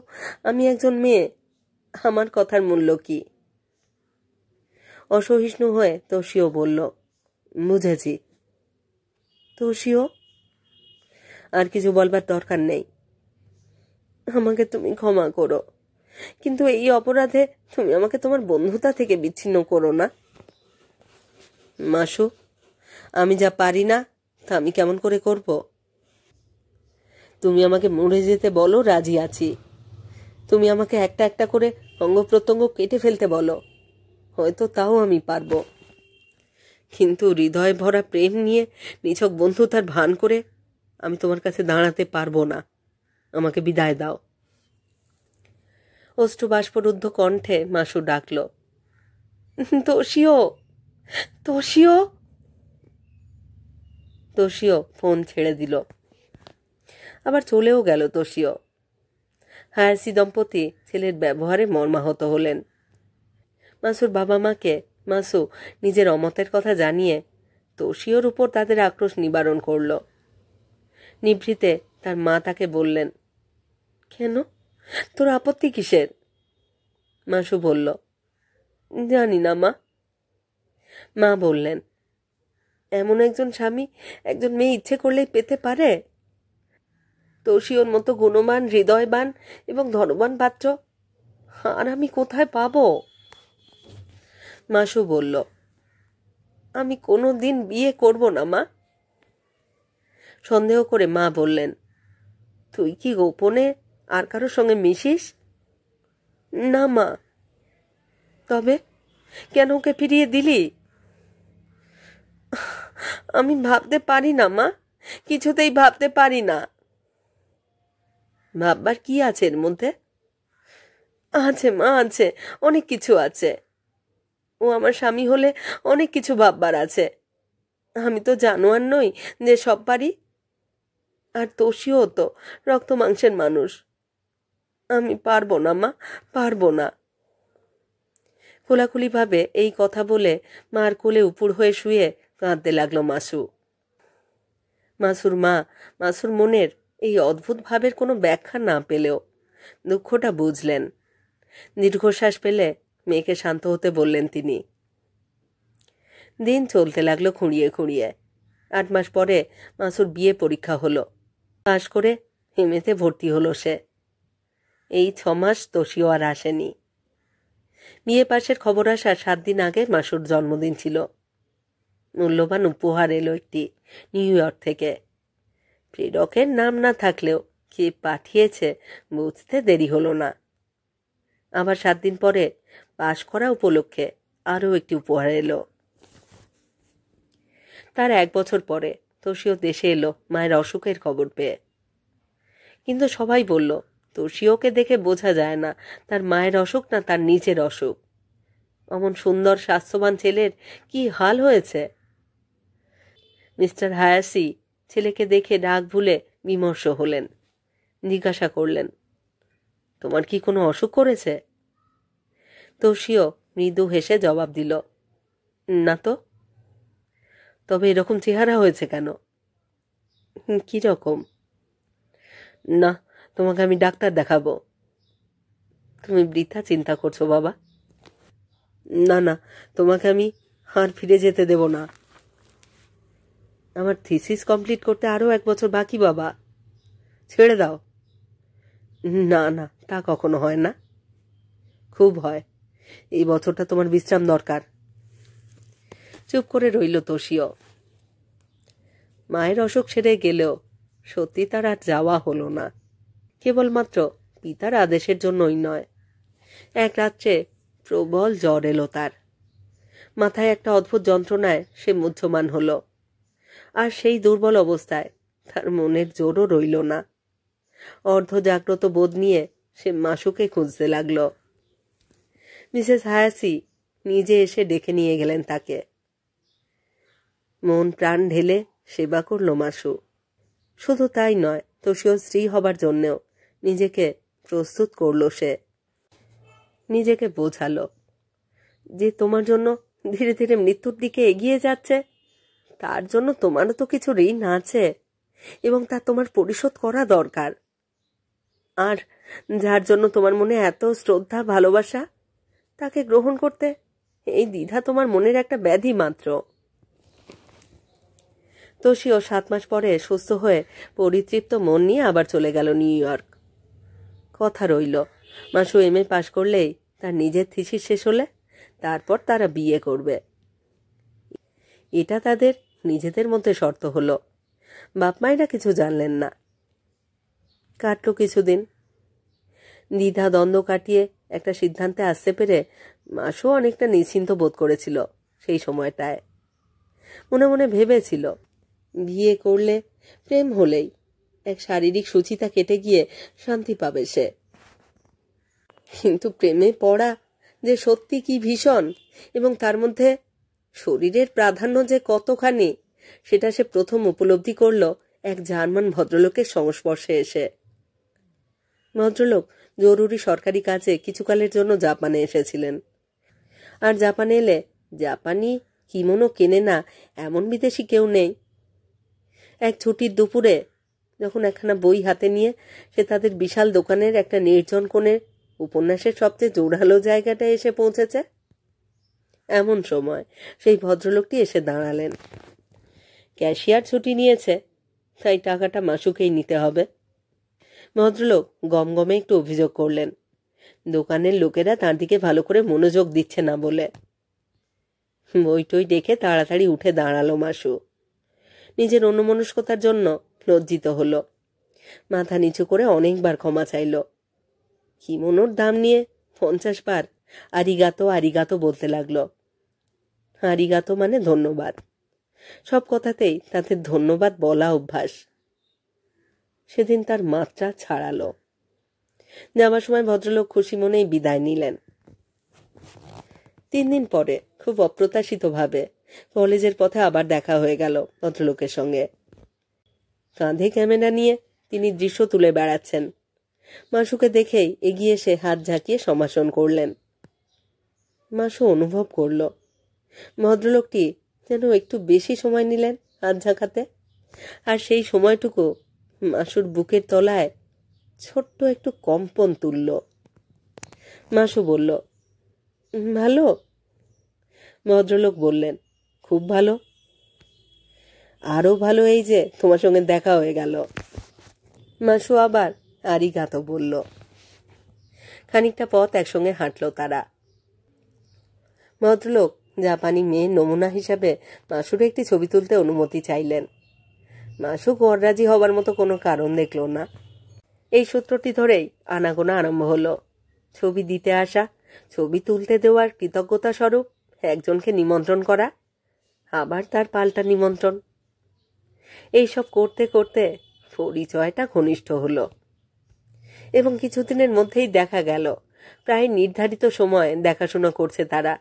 আমি একজন মেয়ে, আমার কথার মূল্য কি? অসহিষ্ণু হয়ে তোষিও বলল, বুঝেছি। তোষিও, আর কিছু বলবার দরকার নেই। আমাকে তুমি ক্ষমা করো, কিন্তু এই অপরাধে তুমি আমাকে তোমার বন্ধুতা থেকে বিচ্ছিন্ন করো না। মাসু, আমি যা পারি না তা আমি কেমন করে করব? তুমি আমাকে মরে যেতে বলো, রাজি আছি। তুমি আমাকে একটা একটা করে অঙ্গ প্রত্যঙ্গ কেটে ফেলতে বলো, হয়তো তাও আমি পারবো। কিন্তু হৃদয় ভরা প্রেম নিয়ে নিছক বন্ধুতার ভান করে আমি তোমার কাছে দাঁড়াতে পারবো না। আমাকে বিদায় দাও। অশ্রুবাষ্পরুদ্ধ কণ্ঠে মাসু ডাকল, তোষিও, তোষিও। তোষিও ফোন ছেড়ে দিল। আবার চলেও গেল তোষিও। হায়াসি দম্পতি ছেলের ব্যবহারে মর্মাহত হলেন। মাসুর বাবা মাকে মাসু নিজের অমতের কথা জানিয়ে তোষিওর উপর তাদের আক্রোশ নিবারণ করল। নিভৃতে তার মা তাকে বললেন, কেন, তোর আপত্তি কিসের? মাসু বলল, জানি না মা। মা বললেন, এমন একজন স্বামী একজন মেয়ে ইচ্ছে করলেই পেতে পারে? তোষিওর মতো গুণবান, হৃদয়বান এবং ধনবান পাত্র আর আমি কোথায় পাব? মাসু বলল, আমি কোনো দিন বিয়ে করব না মা। সন্দেহ করে মা বললেন, তুই কি গোপনে আর কারোর সঙ্গে মিশিস? না মা। তবে কেন ওকে ফিরিয়ে দিলি? আমি ভাবতে পারি না মা, কিছুতেই ভাবতে পারি না। ভাববার কি আছে এর মধ্যে? আছে মা, আছে, অনেক কিছু আছে। ও আমার স্বামী হলে অনেক কিছু ভাববার আছে। আমি তো জানোয়ার নই যে সব পারি। আর তোষিও তো রক্ত মাংসের মানুষ। আমি পারবো না মা, পারবো না। খোলাখুলিভাবে এই কথা বলে মার কোলে উপুর হয়ে শুয়ে কাঁদতে লাগলো মাসু। মাসুর মা মাসুর মনের এই অদ্ভুত ভাবের কোনো ব্যাখ্যা না পেলেও দুঃখটা বুঝলেন। দীর্ঘশ্বাস পেলে মেয়েকে শান্ত হতে বললেন তিনি। দিন চলতে লাগলো খুঁড়িয়ে খুঁড়িয়ে। 8 মাস পরে মাসুর বিয়ে পরীক্ষা হলো। পাশ করে এমএতে ভর্তি হলো সে। এই 6 মাস তোষিও আর আসেনি। বিয়ে পাশের খবর আসার 7 দিন আগে মাসুর জন্মদিন ছিল। মূল্যবান উপহার এলো একটি নিউ ইয়র্ক থেকে। প্রেরকের নাম না থাকলেও কে পাঠিয়েছে বুঝতে দেরি হলো না। আবার 7 দিন পরে পাশ করা উপলক্ষে আরও একটি উপহার এলো। তার 1 বছর পরে তোষিও দেশে এলো মায়ের অসুখের খবর পেয়ে। কিন্তু সবাই বলল, তোষিওকে দেখে বোঝা যায় না তার মায়ের অসুখ না তার নিজের অসুখ। অমন সুন্দর স্বাস্থ্যবান ছেলের কি হাল হয়েছে? মিস্টার হায়াসি ছেলেকে দেখে ডাক ভুলে বিমর্ষ হলেন। জিজ্ঞাসা করলেন, তোমার কি কোনো অসুখ করেছে? তোষিও মৃদু হেসে জবাব দিল, না তো। তবে এরকম চেহারা হয়েছে কেন? কি রকম? না, তোমাকে আমি ডাক্তার দেখাবো। তুমি বৃথা চিন্তা করছো বাবা। না না, তোমাকে আমি আর ফিরে যেতে দেব না। আমার থিসিস কমপ্লিট করতে আরো 1 বছর বাকি বাবা, ছেড়ে দাও। না না, তা কখনো হয় না। খুব হয়। এই বছরটা তোমার বিশ্রাম দরকার। চুপ করে রইল তোষিও। মায়ের অসুখ সেরে গেলেও সত্যি তার আর যাওয়া হলো না। কেবলমাত্র পিতার আদেশের জন্যই নয়। এক রাত্রে প্রবল জ্বর এলো তার। মাথায় একটা অদ্ভুত যন্ত্রণায় সে মুহ্যমান হল। আর সেই দুর্বল অবস্থায় তার মনের জোরও রইল না। অর্ধ জাগ্রত বোধ নিয়ে সে মাসুকে খুঁজতে লাগল। মিসেস হায়াসি নিজে এসে ডেকে নিয়ে গেলেন তাকে। মন প্রাণ ঢেলে সেবা করল মাসু। শুধু তাই নয়, তোষিও স্ত্রী হবার জন্যেও নিজেকে প্রস্তুত করল সে। নিজেকে বোঝালো যে তোমার জন্য ধীরে ধীরে মৃত্যুর দিকে এগিয়ে যাচ্ছে, তার জন্য তোমারও তো কিছু ঋণ আছে এবং তা তোমার পরিশোধ করা দরকার। আর যার জন্য তোমার মনে এত শ্রদ্ধা ভালোবাসা, তাকে গ্রহণ করতে এই দ্বিধা তোমার মনের একটা ব্যাধি মাত্র। তোষিও 7 মাস পরে সুস্থ হয়ে পরিতৃপ্ত মন নিয়ে আবার চলে গেল নিউ ইয়র্ক। কথা রইল, মাসু এমএ পাশ করলেই তার নিজের থিসিস শেষ হলে তারপর তারা বিয়ে করবে। এটা তাদের নিজেদের মধ্যে শর্ত হলো। বাপ মায়েরা কিছু জানলেন না। কাটল কিছুদিন। দ্বিধা দ্বন্দ্ব কাটিয়ে একটা সিদ্ধান্তে আসতে পেরে মাসু অনেকটা নিশ্চিন্ত বোধ করেছিল সেই সময়টায়। মনে মনে ভেবেছিল, বিয়ে করলে, প্রেম হলেই এক শারীরিক সুচিতা কেটে গিয়ে শান্তি পাবে সে। কিন্তু প্রেমে পড়া যে সত্যি কি ভীষণ, এবং তার মধ্যে শরীরের প্রাধান্য যে কতখানি, সেটা সে প্রথম উপলব্ধি করল এক জার্মান ভদ্রলোকের সংস্পর্শে এসে। ভদ্রলোক জরুরি সরকারি কাজে কিছুকালের জন্য জাপানে এসেছিলেন। আর জাপানে এলে জাপানি কিমোনো কেনে না এমন বিদেশি কেউ নেই। এক ছুটির দুপুরে যখন একখানা বই হাতে নিয়ে সে তাদের বিশাল দোকানের একটা নির্জন কোণে উপন্যাসের সবচেয়ে জোরালো জায়গাটায় এসে পৌঁছেছে, এমন সময় সেই ভদ্রলোকটি এসে দাঁড়ালেন। ক্যাশিয়ার ছুটি নিয়েছে, তাই টাকাটা মাসুকেই নিতে হবে। ভদ্রলোক গমগমে একটু অভিযোগ করলেন দোকানের লোকেরা তার দিকে ভালো করে মনোযোগ দিচ্ছে না বলে। বইটই দেখে তাড়াতাড়ি উঠে দাঁড়ালো মাসু। নিজের অন্যমনস্কতার জন্য লজ্জিত হলো। মাথা নিচু করে অনেকবার ক্ষমা চাইল। কিমোনোর দাম নিয়ে 50 বার আরিগাতো আরিগাতো বলতে লাগলো। আরিগাতো মানে ধন্যবাদ। সব কথাতেই তাদের ধন্যবাদ বলা অভ্যাস। সেদিন তার মাত্রা ছাড়ালো। যাবার সময় ভদ্রলোক খুশি মনেই বিদায় নিলেন। 3 দিন পরে খুব অপ্রত্যাশিতভাবে কলেজের পথে আবার দেখা হয়ে গেল ভদ্রলোকের সঙ্গে। কাঁধে ক্যামেরা নিয়ে তিনি দৃশ্য তুলে বেড়াচ্ছেন। মাসুকে দেখেই এগিয়ে এসে হাত ঝাঁকিয়ে সম্ভাষণ করলেন। মাসু অনুভব করল ভদ্রলোকটি যেন একটু বেশি সময় নিলেন হাত ঝাঁকাতে, আর সেই সময়টুকু মাসুর বুকের তলায় ছোট্ট একটু কম্পন তুলল। মাসু বলল, ভালো? ভদ্রলোক বললেন, খুব ভালো। আরো ভালো এই যে তোমার সঙ্গে দেখা হয়ে গেল। মাসু আবার আরিগাতো বলল। খানিকটা পথ একসঙ্গে হাঁটল তারা। ভদ্রলোক জাপানি মেয়ের নমুনা হিসাবে মাসুর একটি ছবি তুলতে অনুমতি চাইলেন। মাসু গড়রাজি হবার মতো কোনো কারণ দেখল না। এই সূত্রটি ধরেই আনাগোনা আরম্ভ হলো। ছবি দিতে আসা, ছবি তুলতে দেওয়ার কৃতজ্ঞতা স্বরূপ একজনকে নিমন্ত্রণ করা, আবার তার পাল্টা নিমন্ত্রণ। এইসব করতে করতে পরিচয়টা ঘনিষ্ঠ হলো এবং কিছুদিনের মধ্যেই দেখা গেল প্রায় নির্ধারিত সময় দেখাশোনা করছে তারা।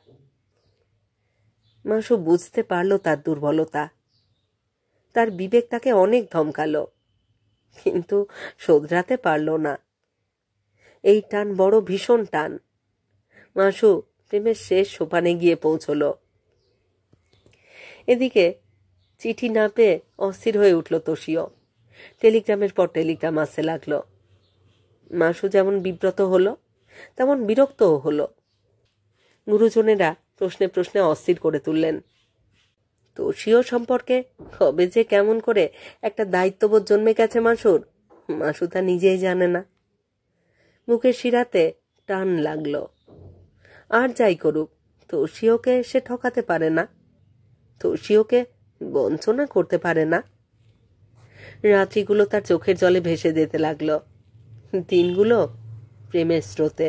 মাসু বুঝতে পারল তার দুর্বলতা। তার বিবেক তাকে অনেক ধমকালো, কিন্তু শোধরাতে পারল না। এই টান বড় ভীষণ টান। মাসু প্রেমের শেষ সোপানে গিয়ে পৌঁছল। এদিকে চিঠি না পেয়ে অস্থির হয়ে উঠল তোষীয়। টেলিগ্রামের পর টেলিগ্রাম আসতে লাগলো। মাসু যেমন বিব্রত হলো, তেমন বিরক্তও হলো। গুরুজনেরা প্রশ্নে প্রশ্নে অস্থির করে তুললেন। তোষীয় সম্পর্কে কবে যে কেমন করে একটা দায়িত্ববোধ জন্মে গেছে মাসুর, মাসু তা নিজেই জানে না। মুখের শিরাতে টান লাগলো। আর যাই করুক, তোষীয়কে সে ঠকাতে পারে না, তোষীয়কে বঞ্চনা করতে পারে না। রাত্রিগুলো তার চোখের জলে ভেসে যেতে লাগলো, দিনগুলো প্রেমের স্রোতে।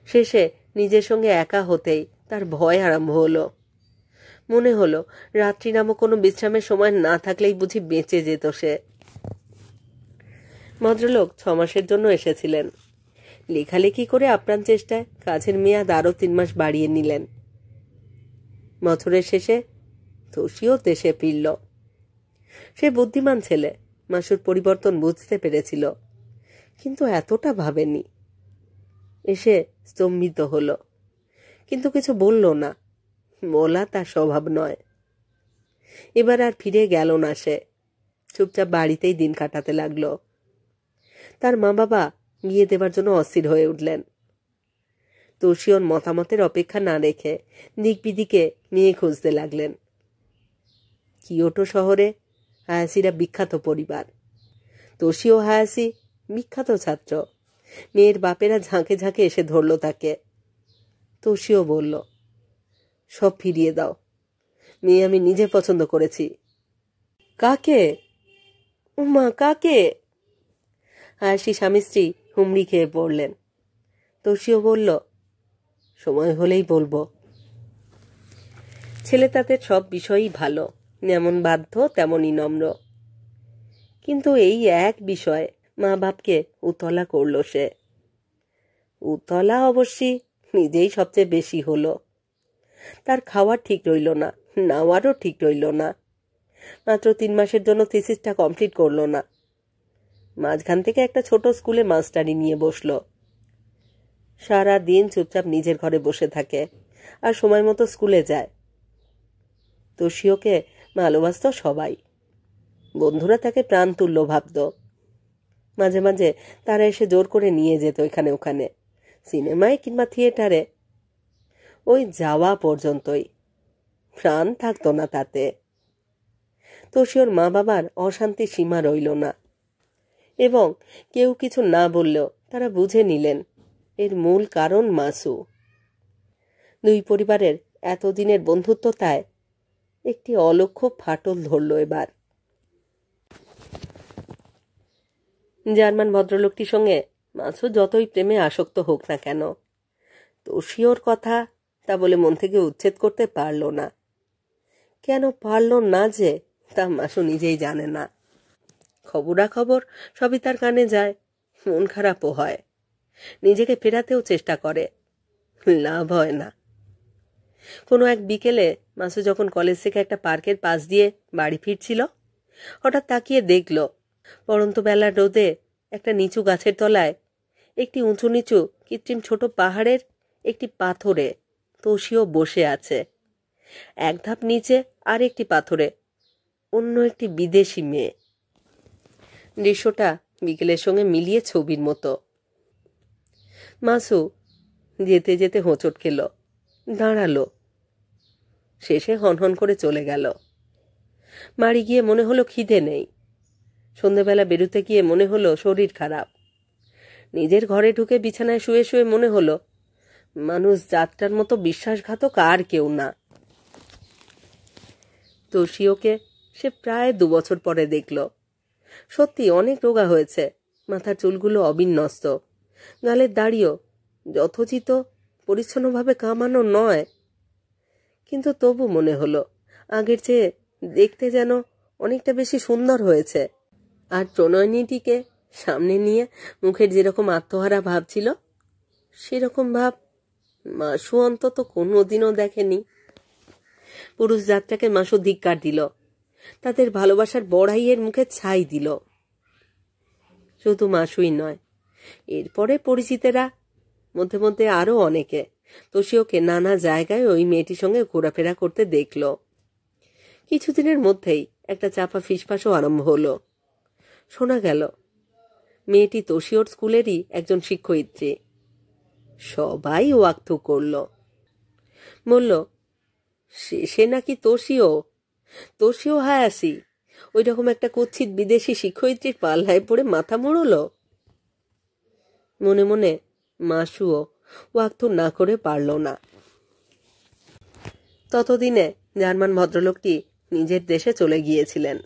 শেষে নিজের সঙ্গে একা হতেই তার ভয় আরম্ভ হলো। মনে হলো রাত্রি নামক কোনো বিশ্রামের সময় না থাকলেই বুঝি বেঁচে যেত সে। ভদ্রলোক 6 মাসের জন্য এসেছিলেন। লেখালেখি করে আপ্রাণ চেষ্টায় কাজের মেয়াদ আরও 3 মাস বাড়িয়ে নিলেন। বছরের শেষে তোষীয় দেশে ফিরল। সে বুদ্ধিমান ছেলে, মাসুর পরিবর্তন বুঝতে পেরেছিল, কিন্তু এতটা ভাবেনি। এসে স্তম্ভিত হলো, কিন্তু কিছু বলল না। বলা তার স্বভাব নয়। এবার আর ফিরে গেল না সে, চুপচাপ বাড়িতেই দিন কাটাতে লাগলো। তার মা বাবা গিয়ে দেবার জন্য অস্থির হয়ে উঠলেন। তোষীয়র মতামতের অপেক্ষা না রেখে দিক বিদিকে মেয়ে খুঁজতে লাগলেন। কিয়োটো শহরে হায়াসিরা বিখ্যাত পরিবার। তোষীয় হায়াসি বিখ্যাত ছাত্র। মেয়ের বাপেরা ঝাঁকে ঝাঁকে এসে ধরল তাকে। তোষীয় বলল, সব ফিরিয়ে দাও, মেয়ে আমি নিজে পছন্দ করেছি। কাকে? উমা, কাকে? হায়াসি স্বামী স্ত্রী হুমড়ি খেয়ে পড়লেন। তোষীয় বলল, সময় হলেই বলবো। ছেলে তাদের সব বিষয়ই ভালো, যেমন বাধ্য তেমনই নম্র। কিন্তু এই এক বিষয়ে মা বাপকে উতলা করল সে। উতলা অবশ্যই নিজেই সবচেয়ে বেশি হলো। তার খাওয়ার ঠিক রইল না, নাওয়ারও ঠিক রইল না। মাত্র 3 মাসের জন্য থিসিসটা কমপ্লিট করলো না। মাঝখান থেকে একটা ছোট স্কুলে মাস্টারি নিয়ে বসল। সারা দিন চুপচাপ নিজের ঘরে বসে থাকে আর সময় মতো স্কুলে যায়। তোষীয়কে ভালোবাসত সবাই। বন্ধুরা তাকে প্রাণ তুল্য ভাবত। মাঝে মাঝে তারা এসে জোর করে নিয়ে যেত এখানে ওখানে, সিনেমায় কিংবা থিয়েটারে। ওই যাওয়া পর্যন্তই, প্রাণ থাকতো না তাতে। তোষীয়র মা বাবার অশান্তির সীমা রইল না, এবং কেউ কিছু না বললেও তারা বুঝে নিলেন এর মূল কারণ মাসু। দুই পরিবারের এতদিনের বন্ধুত্বতায় একটি অলক্ষ্য ফাটল ধরল এবার। জার্মান ভদ্রলোকটির সঙ্গে মাসু যতই প্রেমে আসক্ত হোক না কেন, তোষীয়র কথা তা বলে মন থেকে উচ্ছেদ করতে পারল না। কেন পারল না যে তা মাসু নিজেই জানে না। খবরাখবর সবই তার কানে যায়, মন খারাপও হয়, নিজেকে ফেরাতেও চেষ্টা করে, লাভ হয় না। কোনো এক বিকেলে মাসু যখন কলেজ থেকে একটা পার্কের পাশ দিয়ে বাড়ি ফিরছিল, হঠাৎ তাকিয়ে দেখল পড়ন্ত বেলার রোদে একটা নিচু গাছের তলায় একটি উঁচু নিচু কৃত্রিম ছোট পাহাড়ের একটি পাথরে তোষীয় বসে আছে। এক ধাপ নিচে আর একটি পাথরে অন্য একটি বিদেশি মেয়ে। দৃশ্যটা বিকেলের সঙ্গে মিলিয়ে ছবির মতো। মাসু যেতে যেতে হোঁচট খেল, দাঁড়ালো, শেষে হনহন করে চলে গেল। বাড়ি গিয়ে মনে হলো খিদে নেই। সন্ধেবেলা বেরুতে গিয়ে মনে হলো শরীর খারাপ। নিজের ঘরে ঢুকে বিছানায় শুয়ে শুয়ে মনে হলো মানুষ যাত্রার মতো বিশ্বাসঘাতক আর কেউ না। তোষীয়কে সে প্রায় 2 বছর পরে দেখল। সত্যি অনেক রোগা হয়েছে, মাথার চুলগুলো অবিন্যস্ত, গালের দাড়িও যথোচিত পরিচ্ছন্নভাবে কামানো নয়। কিন্তু তবু মনে হলো আগের চেয়ে দেখতে যেন অনেকটা বেশি সুন্দর হয়েছে। আর প্রণয়িনীটিকে সামনে নিয়ে মুখের যেরকম আত্মহারা ভাব ছিল, সেরকম ভাব মাসু অন্তত কোনোদিনও দেখেনি। পুরুষ জাতটাকে মাসু ধিক্কার দিল, তাদের ভালোবাসার বড়াইয়ের মুখে ছাই দিল। শুধু মাসুই নয়, এরপরে পরিচিতেরা, মধ্যে মধ্যে আরো অনেকে তোষিওকে নানা জায়গায় ওই মেয়েটির সঙ্গে ঘোরাফেরা করতে দেখল। কিছুদিনের মধ্যেই একটা চাপা ফিসফাসও আরম্ভ হলো। শোনা গেল মেয়েটি তোষিওর স্কুলেরই একজন শিক্ষয়িত্রী। সবাই ওয়াক্ত করল, বলল সে নাকি তোষিও হায়াসি ওই রকম একটা কুৎসিত বিদেশি শিক্ষয়িত্রীর পাল্লায় পড়ে মাথা মুড়ল। মনে মনে মাসুও ওয়াক্ত না করে পারল না। ততদিনে জার্মান ভদ্রলোকটি নিজের দেশে চলে গিয়েছিলেন।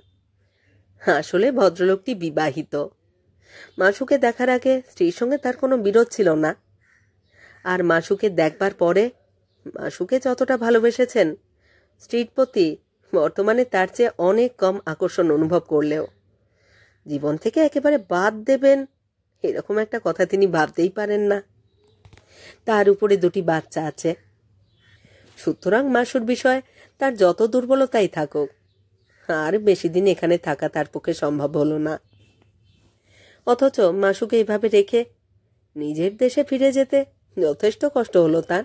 আসলে ভদ্রলোকটি বিবাহিত। মাসুকে দেখার আগে স্ত্রীর সঙ্গে তার কোনো বিরোধ ছিল না, আর মাসুকে দেখবার পরে মাসুকে যতটা ভালোবেসেছেন, স্ত্রীর প্রতি বর্তমানে তার চেয়ে অনেক কম আকর্ষণ অনুভব করলেও জীবন থেকে একেবারে বাদ দেবেন এরকম একটা কথা তিনি ভাবতেই পারেন না। তার উপরে 2টি বাচ্চা আছে। সুতরাং মাসুর বিষয় তার যত দুর্বলতাই থাকুক, আর বেশি দিন এখানে থাকা তার পক্ষে সম্ভব হলো না। অথচ মাসুকে এভাবে রেখে নিজের দেশে ফিরে যেতে যথেষ্ট কষ্ট হলো তার।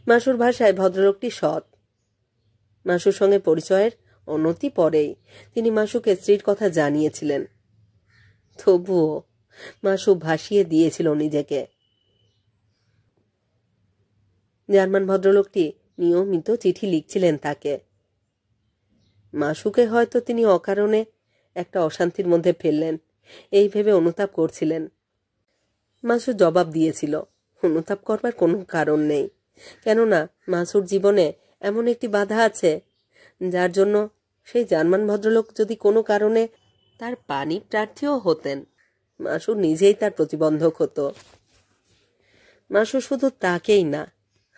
মাসুর ভাষায় ভদ্রলোকটি সৎ। মাসুর সঙ্গে পরিচয়ের অনতি পরেই তিনি মাসুকে স্ত্রীর কথা জানিয়েছিলেন। তবুও মাসু ভাসিয়ে দিয়েছিল নিজেকে। জার্মান ভদ্রলোকটি নিয়মিত চিঠি লিখছিলেন তাকে। মাসুকে হয়তো তিনি অকারণে একটা অশান্তির মধ্যে ফেললেন এই ভেবে অনুতাপ করছিলেন। মাসু জবাব দিয়েছিল অনুতাপ করবার কোনো কারণ নেই, কেননা মাসুর জীবনে এমন একটি বাধা আছে যার জন্য সেই জার্মান ভদ্রলোক যদি কোনো কারণে তার পানি প্রার্থীও হতেন, মাসু নিজেই তার প্রতিবন্ধক হতো। মাসু শুধু তাকেই না,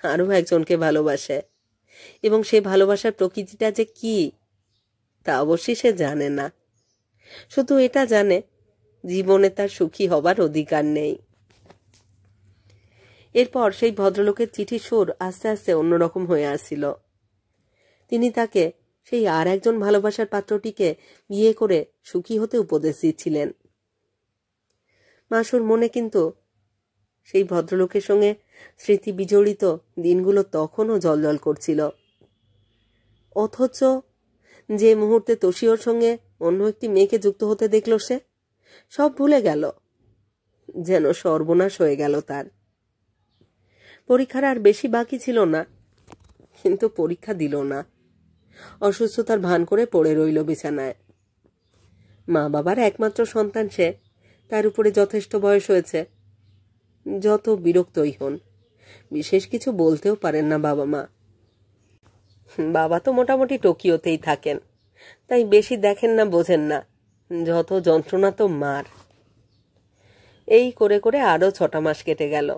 আরও একজনকে ভালোবাসে, এবং সে ভালোবাসার প্রকৃতিটা যে কি তা অবশ্যই সে জানে না। শুধু এটা জানে জীবনে তার সুখী হবার অধিকার নেই। এরপর সেই ভদ্রলোকের চিঠির সুর আস্তে আস্তে অন্যরকম হয়ে আসছিল। তিনি তাকে সেই আর একজন ভালোবাসার পাত্রটিকে বিয়ে করে সুখী হতে উপদেশ দিচ্ছিলেন। মাসুর মনে কিন্তু সেই ভদ্রলোকের সঙ্গে স্মৃতি বিজড়িত দিনগুলো তখনও জ্বলজ্বল করছিল। অথচ যে মুহূর্তে তোষিওর সঙ্গে অন্য একটি মেয়েকে যুক্ত হতে দেখল সে সব ভুলে গেল, যেন সর্বনাশ হয়ে গেল তার। পরীক্ষার আর বেশি বাকি ছিল না, কিন্তু পরীক্ষা দিল না। অসুস্থতার ভান করে পড়ে রইল বিছানায়। মা বাবার একমাত্র সন্তান সে, তার উপরে যথেষ্ট বয়স হয়েছে। যত বিরক্তই হন, বিশেষ কিছু বলতেও পারেন না বাবা মা। বাবা তো মোটামুটি টোকিওতেই থাকেন, তাই বেশি দেখেন না, বোঝেন না। যত যন্ত্রণা তো মার। এই করে করে আরও 6টা মাস কেটে গেল।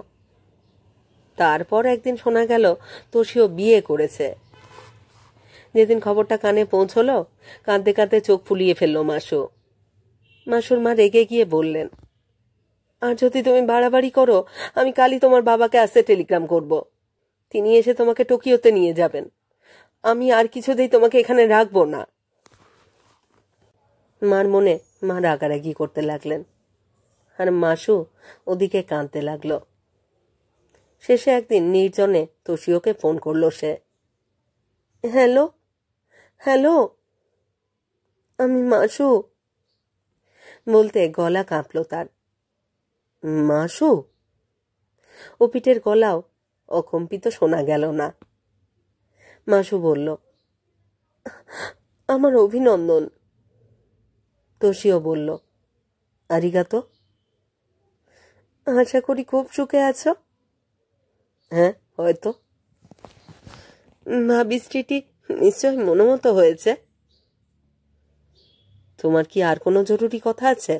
তারপর একদিন শোনা গেল তোষিও বিয়ে করেছে। যেদিন খবরটা কানে পৌঁছলো, কাঁদতে কাঁদতে চোখ ফুলিয়ে ফেলল মাসু। মাসুর মা রেগে গিয়ে বললেন, আর যদি তুমি বাড়াবাড়ি করো, আমি কালই তোমার বাবাকে আসতে টেলিগ্রাম করব। তিনি এসে তোমাকে টোকিওতে নিয়ে যাবেন। আমি আর কিছুতেই তোমাকে এখানে রাখবো না। মার মনে মা রাগারাগি করতে লাগলেন, আর মাসু ওদিকে কাঁদতে লাগলো। শেষে একদিন নির্জনে তোষিওকে ফোন করলো সে। হ্যালো হ্যালো, আমি মাসু বলতে গলা কাঁপল তার। মাসু? ও পিঠের গলাও অকম্পিত শোনা গেল না। মাসু বলল, আমার অভিনন্দন। তোষিও বলল, আরিগাতো। আশা করি খুব সুখে আছো। হ্যাঁ, হয়তো। ভাবি স্ত্রীটি নিশ্চয় মনোমতো হয়েছে। তোমার কি আর কোনো জরুরি কথা আছে?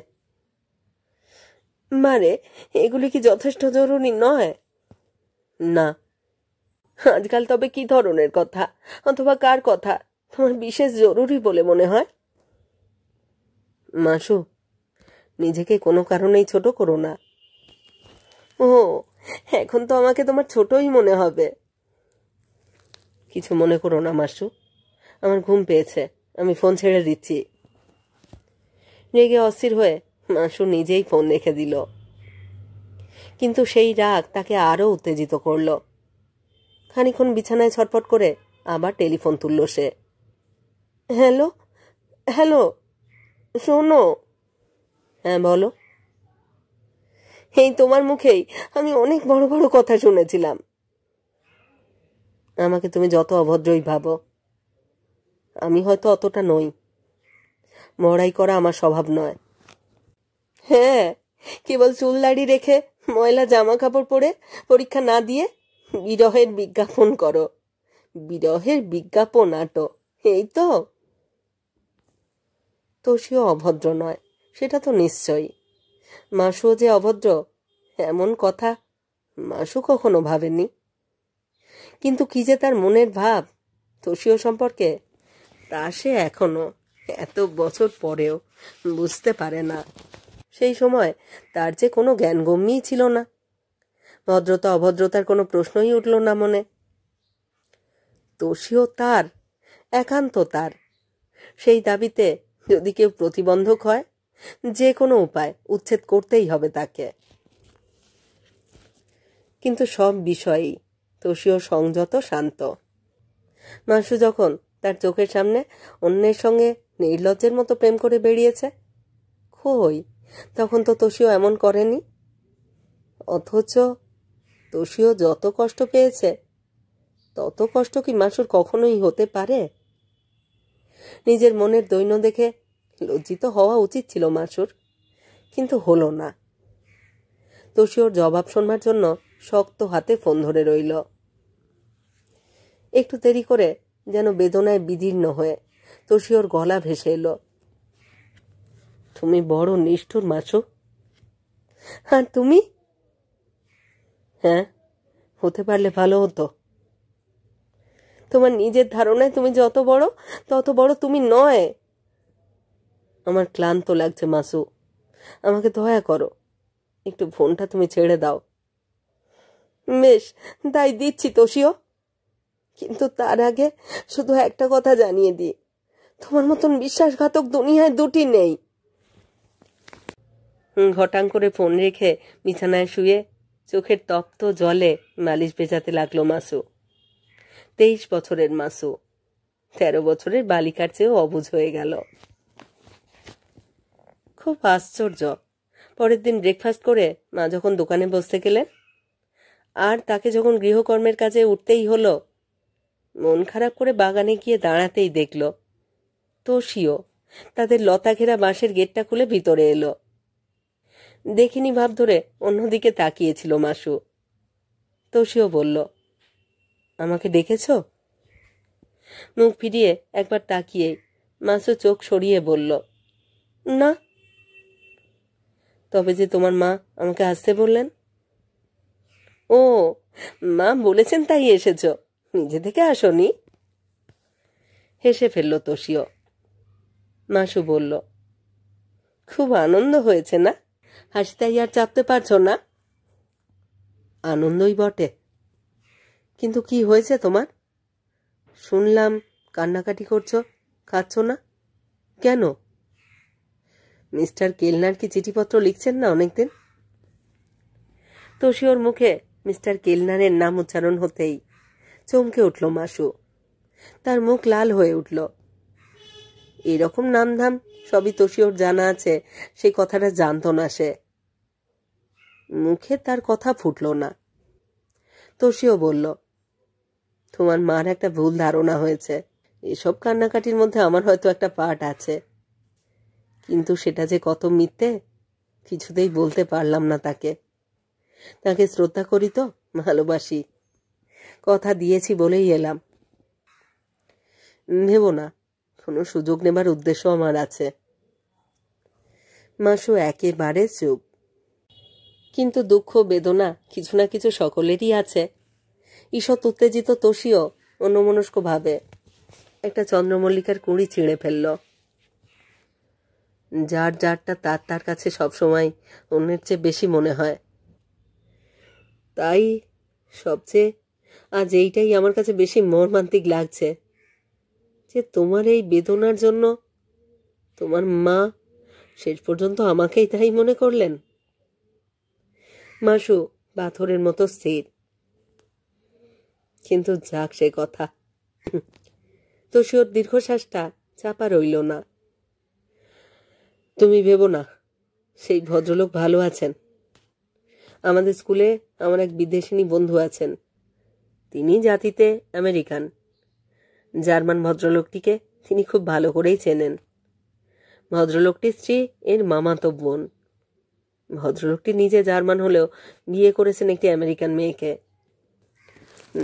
মারে, এগুলি কি যথেষ্ট জরুরি নয়? না। আজকাল তবে কি ধরনের কথা অথবা কার কথা তোমার বিশেষ জরুরি বলে মনে হয়? মাসু, নিজেকে কোনো কারণেই ছোট করো না। ও, এখন তো আমাকে তোমার ছোটই মনে হবে। কিছু মনে করো না মাসু, আমার ঘুম পেয়েছে, আমি ফোন ছেড়ে দিচ্ছি। রেগে অস্থির হয়ে মাসু নিজেই ফোন রেখে দিল। কিন্তু সেই রাগ তাকে আরও উত্তেজিত করল। খানিক্ষণ বিছানায় ছটফট করে আবার টেলিফোন তুলল সে। হ্যালো হ্যালো, শোনো। হ্যাঁ বলো। এই তোমার মুখেই আমি অনেক বড় বড় কথা শুনেছিলাম। আমাকে তুমি যত অভদ্রই ভাবো, আমি হয়তো অতটা নই। মড়াই করা আমার স্বভাব নয়। হ্যাঁ, কেবল চুল দাড়ি রেখে ময়লা জামা কাপড় পরে পরীক্ষা না দিয়ে বিরহের বিজ্ঞাপন করো। বিরহের বিজ্ঞাপন আটো, এই তো। তোষিও অভদ্র নয়, সেটা তো নিশ্চয়ই। মাসুও যে অভদ্র এমন কথা মাসু কখনো ভাবেনি। কিন্তু কি যে তার মনের ভাব তোষিও সম্পর্কে, তা সে এখনো এত বছর পরেও বুঝতে পারে না। সেই সময় তার যে কোনো জ্ঞানগম্যই ছিল না। ভদ্রতা অভদ্রতার কোনো প্রশ্নই উঠল না মনে। তোষিও তার, একান্ত তার। সেই দাবিতে যদি কেউ প্রতিবন্ধক হয়, যে কোনো উপায় উচ্ছেদ করতেই হবে তাকে। কিন্তু সব বিষয়েই তোষিও সংযত, শান্ত। মাসু যখন তার চোখের সামনে অন্যের সঙ্গে নির্লজ্জের মতো প্রেম করে বেরিয়েছে, কই তখন তো তোষিও এমন করেনি। অথচ তোষিও যত কষ্ট পেয়েছে, তত কষ্ট কি মাসুর কখনোই হতে পারে? নিজের মনের দৈন্য দেখে লজ্জিত হওয়া উচিত ছিল মাসুর, কিন্তু হলো না। তোষিওর জবাব শোনবার জন্য শক্ত হাতে ফোন ধরে রইল। একটু দেরি করে যেন বেদনায় বিদীর্ণ হয়ে তোষিওর গলা ভেসে এলো। তুমি বড় নিষ্ঠুর মাসু। আর তুমি? হ্যাঁ, হতে পারলে ভালো হতো। তোমার নিজের ধারণায় তুমি যত বড়, তত বড় তুমি নয়। আমার ক্লান্ত লাগছে মাসু, আমাকে দয়া করো, একটু ফোনটা তুমি ছেড়ে দাও। বেশ, তাই দিচ্ছি তোষিও। কিন্তু তার আগে শুধু একটা কথা জানিয়ে দিই, তোমার মতন বিশ্বাসঘাতক দুনিয়ায় দুটি নেই। ঘটাং করে ফোন রেখে বিছানায় শুয়ে চোখের তপ্ত জলে মালিশ ভেজাতে লাগলো মাসু। 23 বছরের মাসু 13 বছরের বালিকার চেয়েও অবুঝ হয়ে গেল। খুব আশ্চর্য, পরের দিন ব্রেকফাস্ট করে মা যখন দোকানে বসতে গেলেন, আর তাকে যখন গৃহকর্মের কাজে উঠতেই হলো, মন খারাপ করে বাগানে গিয়ে দাঁড়াতেই দেখল তোষিও তাদের লতা ঘেরা বাঁশের গেটটা খুলে ভিতরে এলো। দেখিনি ভাব ধরে অন্যদিকে তাকিয়েছিল মাসু। তোষিও বলল, আমাকে ডেকেছ? মুখ ফিরিয়ে একবার তাকিয়ে মাসু চোখ সরিয়ে বলল, না। তবে যে তোমার মা আমাকে আসতে বললেন? ও, মা বলেছেন তাই এসেছ, নিজে থেকে আসনি? হেসে ফেলল তোষিও। মাসু বলল, খুব আনন্দ হয়েছে না? হাসিটাই আর চাপতে পারছো না? আনন্দই বটে, কিন্তু কি হয়েছে তোমার? শুনলাম কান্নাকাটি করছো, খাচ্ছ না কেন? মিস্টার কেলনার কি চিঠিপত্র লিখছেন না অনেকদিন? তোষিওর মুখে মিস্টার কেলনারের নাম উচ্চারণ হতেই চমকে উঠল মাসু। তার মুখ লাল হয়ে উঠল। এরকম নামধাম সবই তোষিওর জানা আছে, সেই কথাটা জানত না সে। মুখে তার কথা ফুটল না। তোষিও বলল, তোমার মার একটা ভুল ধারণা হয়েছে। এসব কান্নাকাটির মধ্যে আমার হয়তো একটা পার্ট আছে, কিন্তু সেটা যে কত মিথ্যে কিছুতেই বলতে পারলাম না তাকে। তাকে শ্রদ্ধা করি তো, ভালোবাসি, কথা দিয়েছি বলেই এলাম। ভেবো না, কোনো সুযোগ নেবার উদ্দেশ্য আমার আছে। মাসু একেবারে চুপ। কিন্তু দুঃখ বেদনা কিছু না কিছু সকলেরই আছে। ঈষৎ উত্তেজিত তোষিও অন্যমনস্ক ভাবে একটা চন্দ্রমল্লিকার কুঁড়ি ছিঁড়ে ফেলল। যারটা তার তার কাছে সবসময় অন্যের চেয়ে বেশি মনে হয়। তাই সবচেয়ে আজ এইটাই আমার কাছে বেশি মর্মান্তিক লাগছে যে তোমার এই বেদনার জন্য তোমার মা শেষ পর্যন্ত আমাকেই তাই মনে করলেন। মাসু পাথরের মতো স্থির। কিন্তু যাক সে কথা। তোষিওর দীর্ঘশ্বাসটা চাপা রইল না। তুমি ভেবো না, সেই ভদ্রলোক ভালো আছেন। আমাদের স্কুলে আমার এক বিদেশিনী বন্ধু আছেন, তিনি জাতিতে আমেরিকান। জার্মান ভদ্রলোকটিকে তিনি খুব ভালো করেই চেনেন। ভদ্রলোকটির স্ত্রী এর মামাতো বোন। ভদ্রলোকটি নিজে জার্মান হলেও বিয়ে করেছেন একটি আমেরিকান মেয়েকে।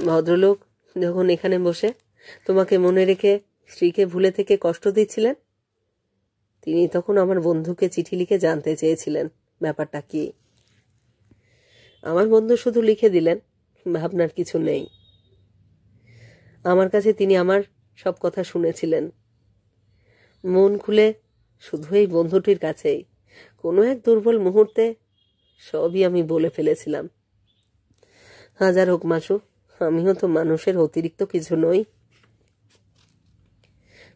ভদ্রলোক যখন এখানে বসে তোমাকে মনে রেখে স্ত্রীকে ভুলে থেকে কষ্ট দিচ্ছিলেন, তিনি তখন আমার বন্ধুকে চিঠি লিখে জানতে চেয়েছিলেন ব্যাপারটা কি। আমার বন্ধু শুধু লিখে দিলেন, ভাবনার কিছু নেই। আমার কাছে তিনি আমার সব কথা শুনেছিলেন মন খুলে, শুধু এই বন্ধুটির কাছেই। কোনো এক দুর্বল মুহূর্তে সবই আমি বলে ফেলেছিলাম। হাজার হোক মাসু, আমিও তো মানুষের অতিরিক্ত কিছু নই।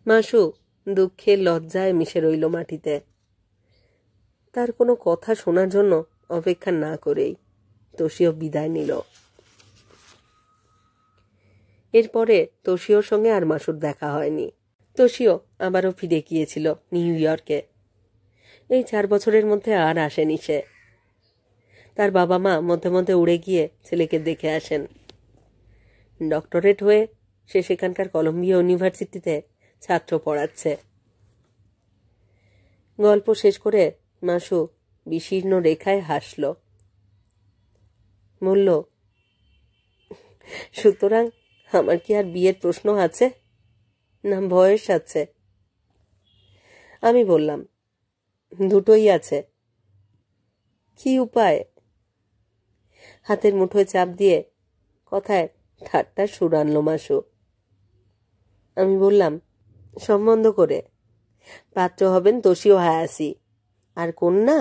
মাসু দুঃখে লজ্জায় মিশে রইল মাটিতে। তার কোনো কথা শোনার জন্য অপেক্ষা না করেই তোষিও বিদায় নিল। এরপরে তোষিওর সঙ্গে আর মাসুর দেখা হয়নি। তোষিও আবারও ফিরে গিয়েছিল নিউ ইয়র্কে। এই 4 বছরের মধ্যে আর আসেনি সে। তার বাবা মা মধ্যে মধ্যে উড়ে গিয়ে ছেলেকে দেখে আসেন। ডক্টরেট হয়ে সে সেখানকার কলম্বিয়া ইউনিভার্সিটিতে ছাত্র পড়াচ্ছে। গল্প শেষ করে মাসু বিশীর্ণ রেখায় হাসল। বলল, সুতরাং আমার কি আর বিয়ের প্রশ্ন আছে, না বয়স আছে? আমি বললাম, দুটোই আছে। কি উপায়? হাতের মুঠোয় চাপ দিয়ে কথায় ঠাট্টার সুর আনল মাসু। আমি বললাম, সম্বন্ধ করে। পাত্র হবেন তোষিও হায়াসি, আর কন্যা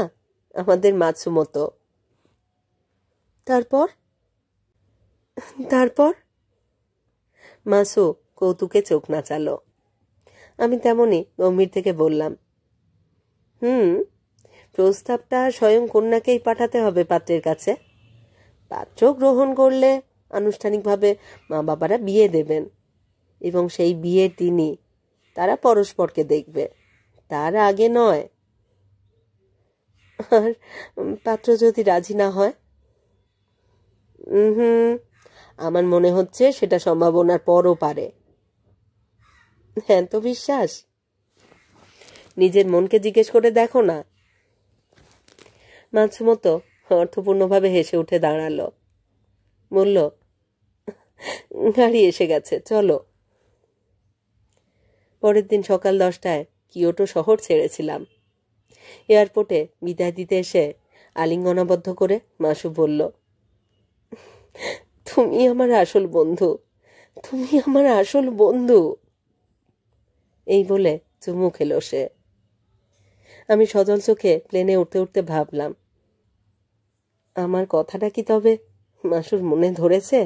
আমাদের মাতসুমোতো। তারপর? তারপর মাসু কৌতুকে চোখ নাচালো। আমি তেমনি গম্ভীর থেকে বললাম, প্রস্তাবটা স্বয়ং কন্যাকেই পাঠাতে হবে পাত্রের কাছে। পাত্র গ্রহণ করলে আনুষ্ঠানিকভাবে মা বাবারা বিয়ে দেবেন, এবং সেই বিয়ের দিনই তারা পরস্পরকে দেখবে, তার আগে নয়। আর পাত্র যদি রাজি না হয়? আমার মনে হচ্ছে সেটা সম্ভাবনার পরও পারে। হ্যাঁ তো বিশ্বাস? নিজের মনকে জিজ্ঞেস করে দেখো না। মাতসুমোতো অর্থপূর্ণভাবে হেসে উঠে দাঁড়ালো। বলল, গাড়ি এসে গেছে, চলো। পরের দিন সকাল 10টায় কিয়োটো শহর ছেড়েছিলাম। এয়ারপোর্টে বিদায় দিতে এসে আলিঙ্গনাবদ্ধ করে মাসু বলল, তুমি আমার আসল বন্ধু, তুমি আমার আসল বন্ধু। এই বলে চুমু খেলো সে। আমি সজল চোখে প্লেনে উঠতে উঠতে ভাবলাম, আমার কথাটা কি তবে মাসুর মনে ধরেছে?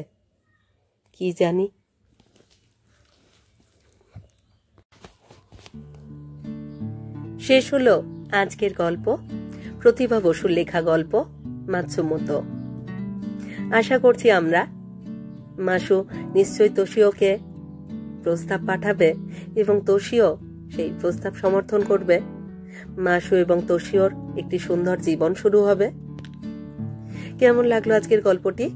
কি জানি। শেষ হলো আজকের গল্প, প্রতিভা বসুর লেখা গল্প মাতসুমোতো। আশা করছি আমরা মাসু নিশ্চয়ই তোষিওকে প্রস্তাব পাঠাবে এবং তোষিও সেই প্রস্তাব সমর্থন করবে। মাসু এবং তোষিওর একটি সুন্দর জীবন শুরু হবে। কেমন লাগলো আজকের গল্পটি?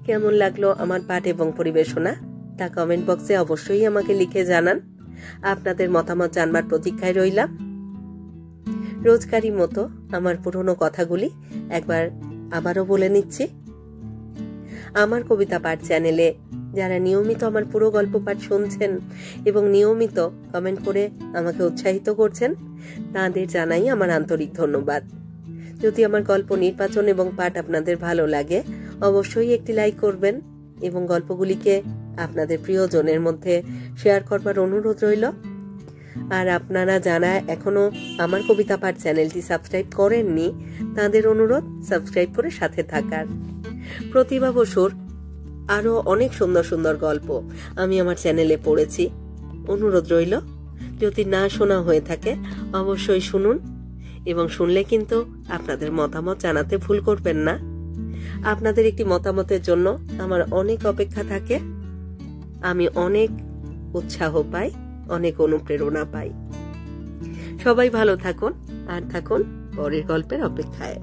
কেমন লাগলো আমার পাঠ এবং পরিবেশনা? তা কমেন্ট বক্সে অবশ্যই আমাকে লিখে জানান। আপনাদের মতামত জানবার প্রতীক্ষায় রইলাম। রোজকারই মতো আমার পুরনো কথাগুলি একবার আবারও বলে নিচ্ছি। আমার কবিতা পাঠ চ্যানেলে যারা নিয়মিত আমার পুরো গল্প পাঠ শুনছেন এবং নিয়মিত কমেন্ট করে আমাকে উৎসাহিত করছেন, তাদের জানাই আমার আন্তরিক ধন্যবাদ। যদি আমার গল্প নির্বাচন এবং পাঠ আপনাদের ভালো লাগে, অবশ্যই একটি লাইক করবেন এবং গল্পগুলিকে আপনাদের প্রিয়জনের মধ্যে শেয়ার করবার অনুরোধ রইল। আর আপনারা যারা এখনো আমার কবিতা পাঠ চ্যানেলটি সাবস্ক্রাইব করেননি, তাদের অনুরোধ সাবস্ক্রাইব করে সাথে থাকার। প্রতিভা বসুর আরো অনেক সুন্দর সুন্দর গল্প আমি আমার চ্যানেলে পড়েছি। অনুরোধ রইল, যদি না শোনা হয়ে থাকে অবশ্যই শুনুন, এবং শুনলে কিন্তু আপনাদের মতামত জানাতে ভুল করবেন না। আপনাদের একটি মতামতের জন্য আমার অনেক অপেক্ষা থাকে। আমি অনেক উৎসাহ পাই, অনেক অনুপ্রেরণা পাই। সবাই ভালো থাকুন আর থাকুন পরের গল্পের অপেক্ষায়।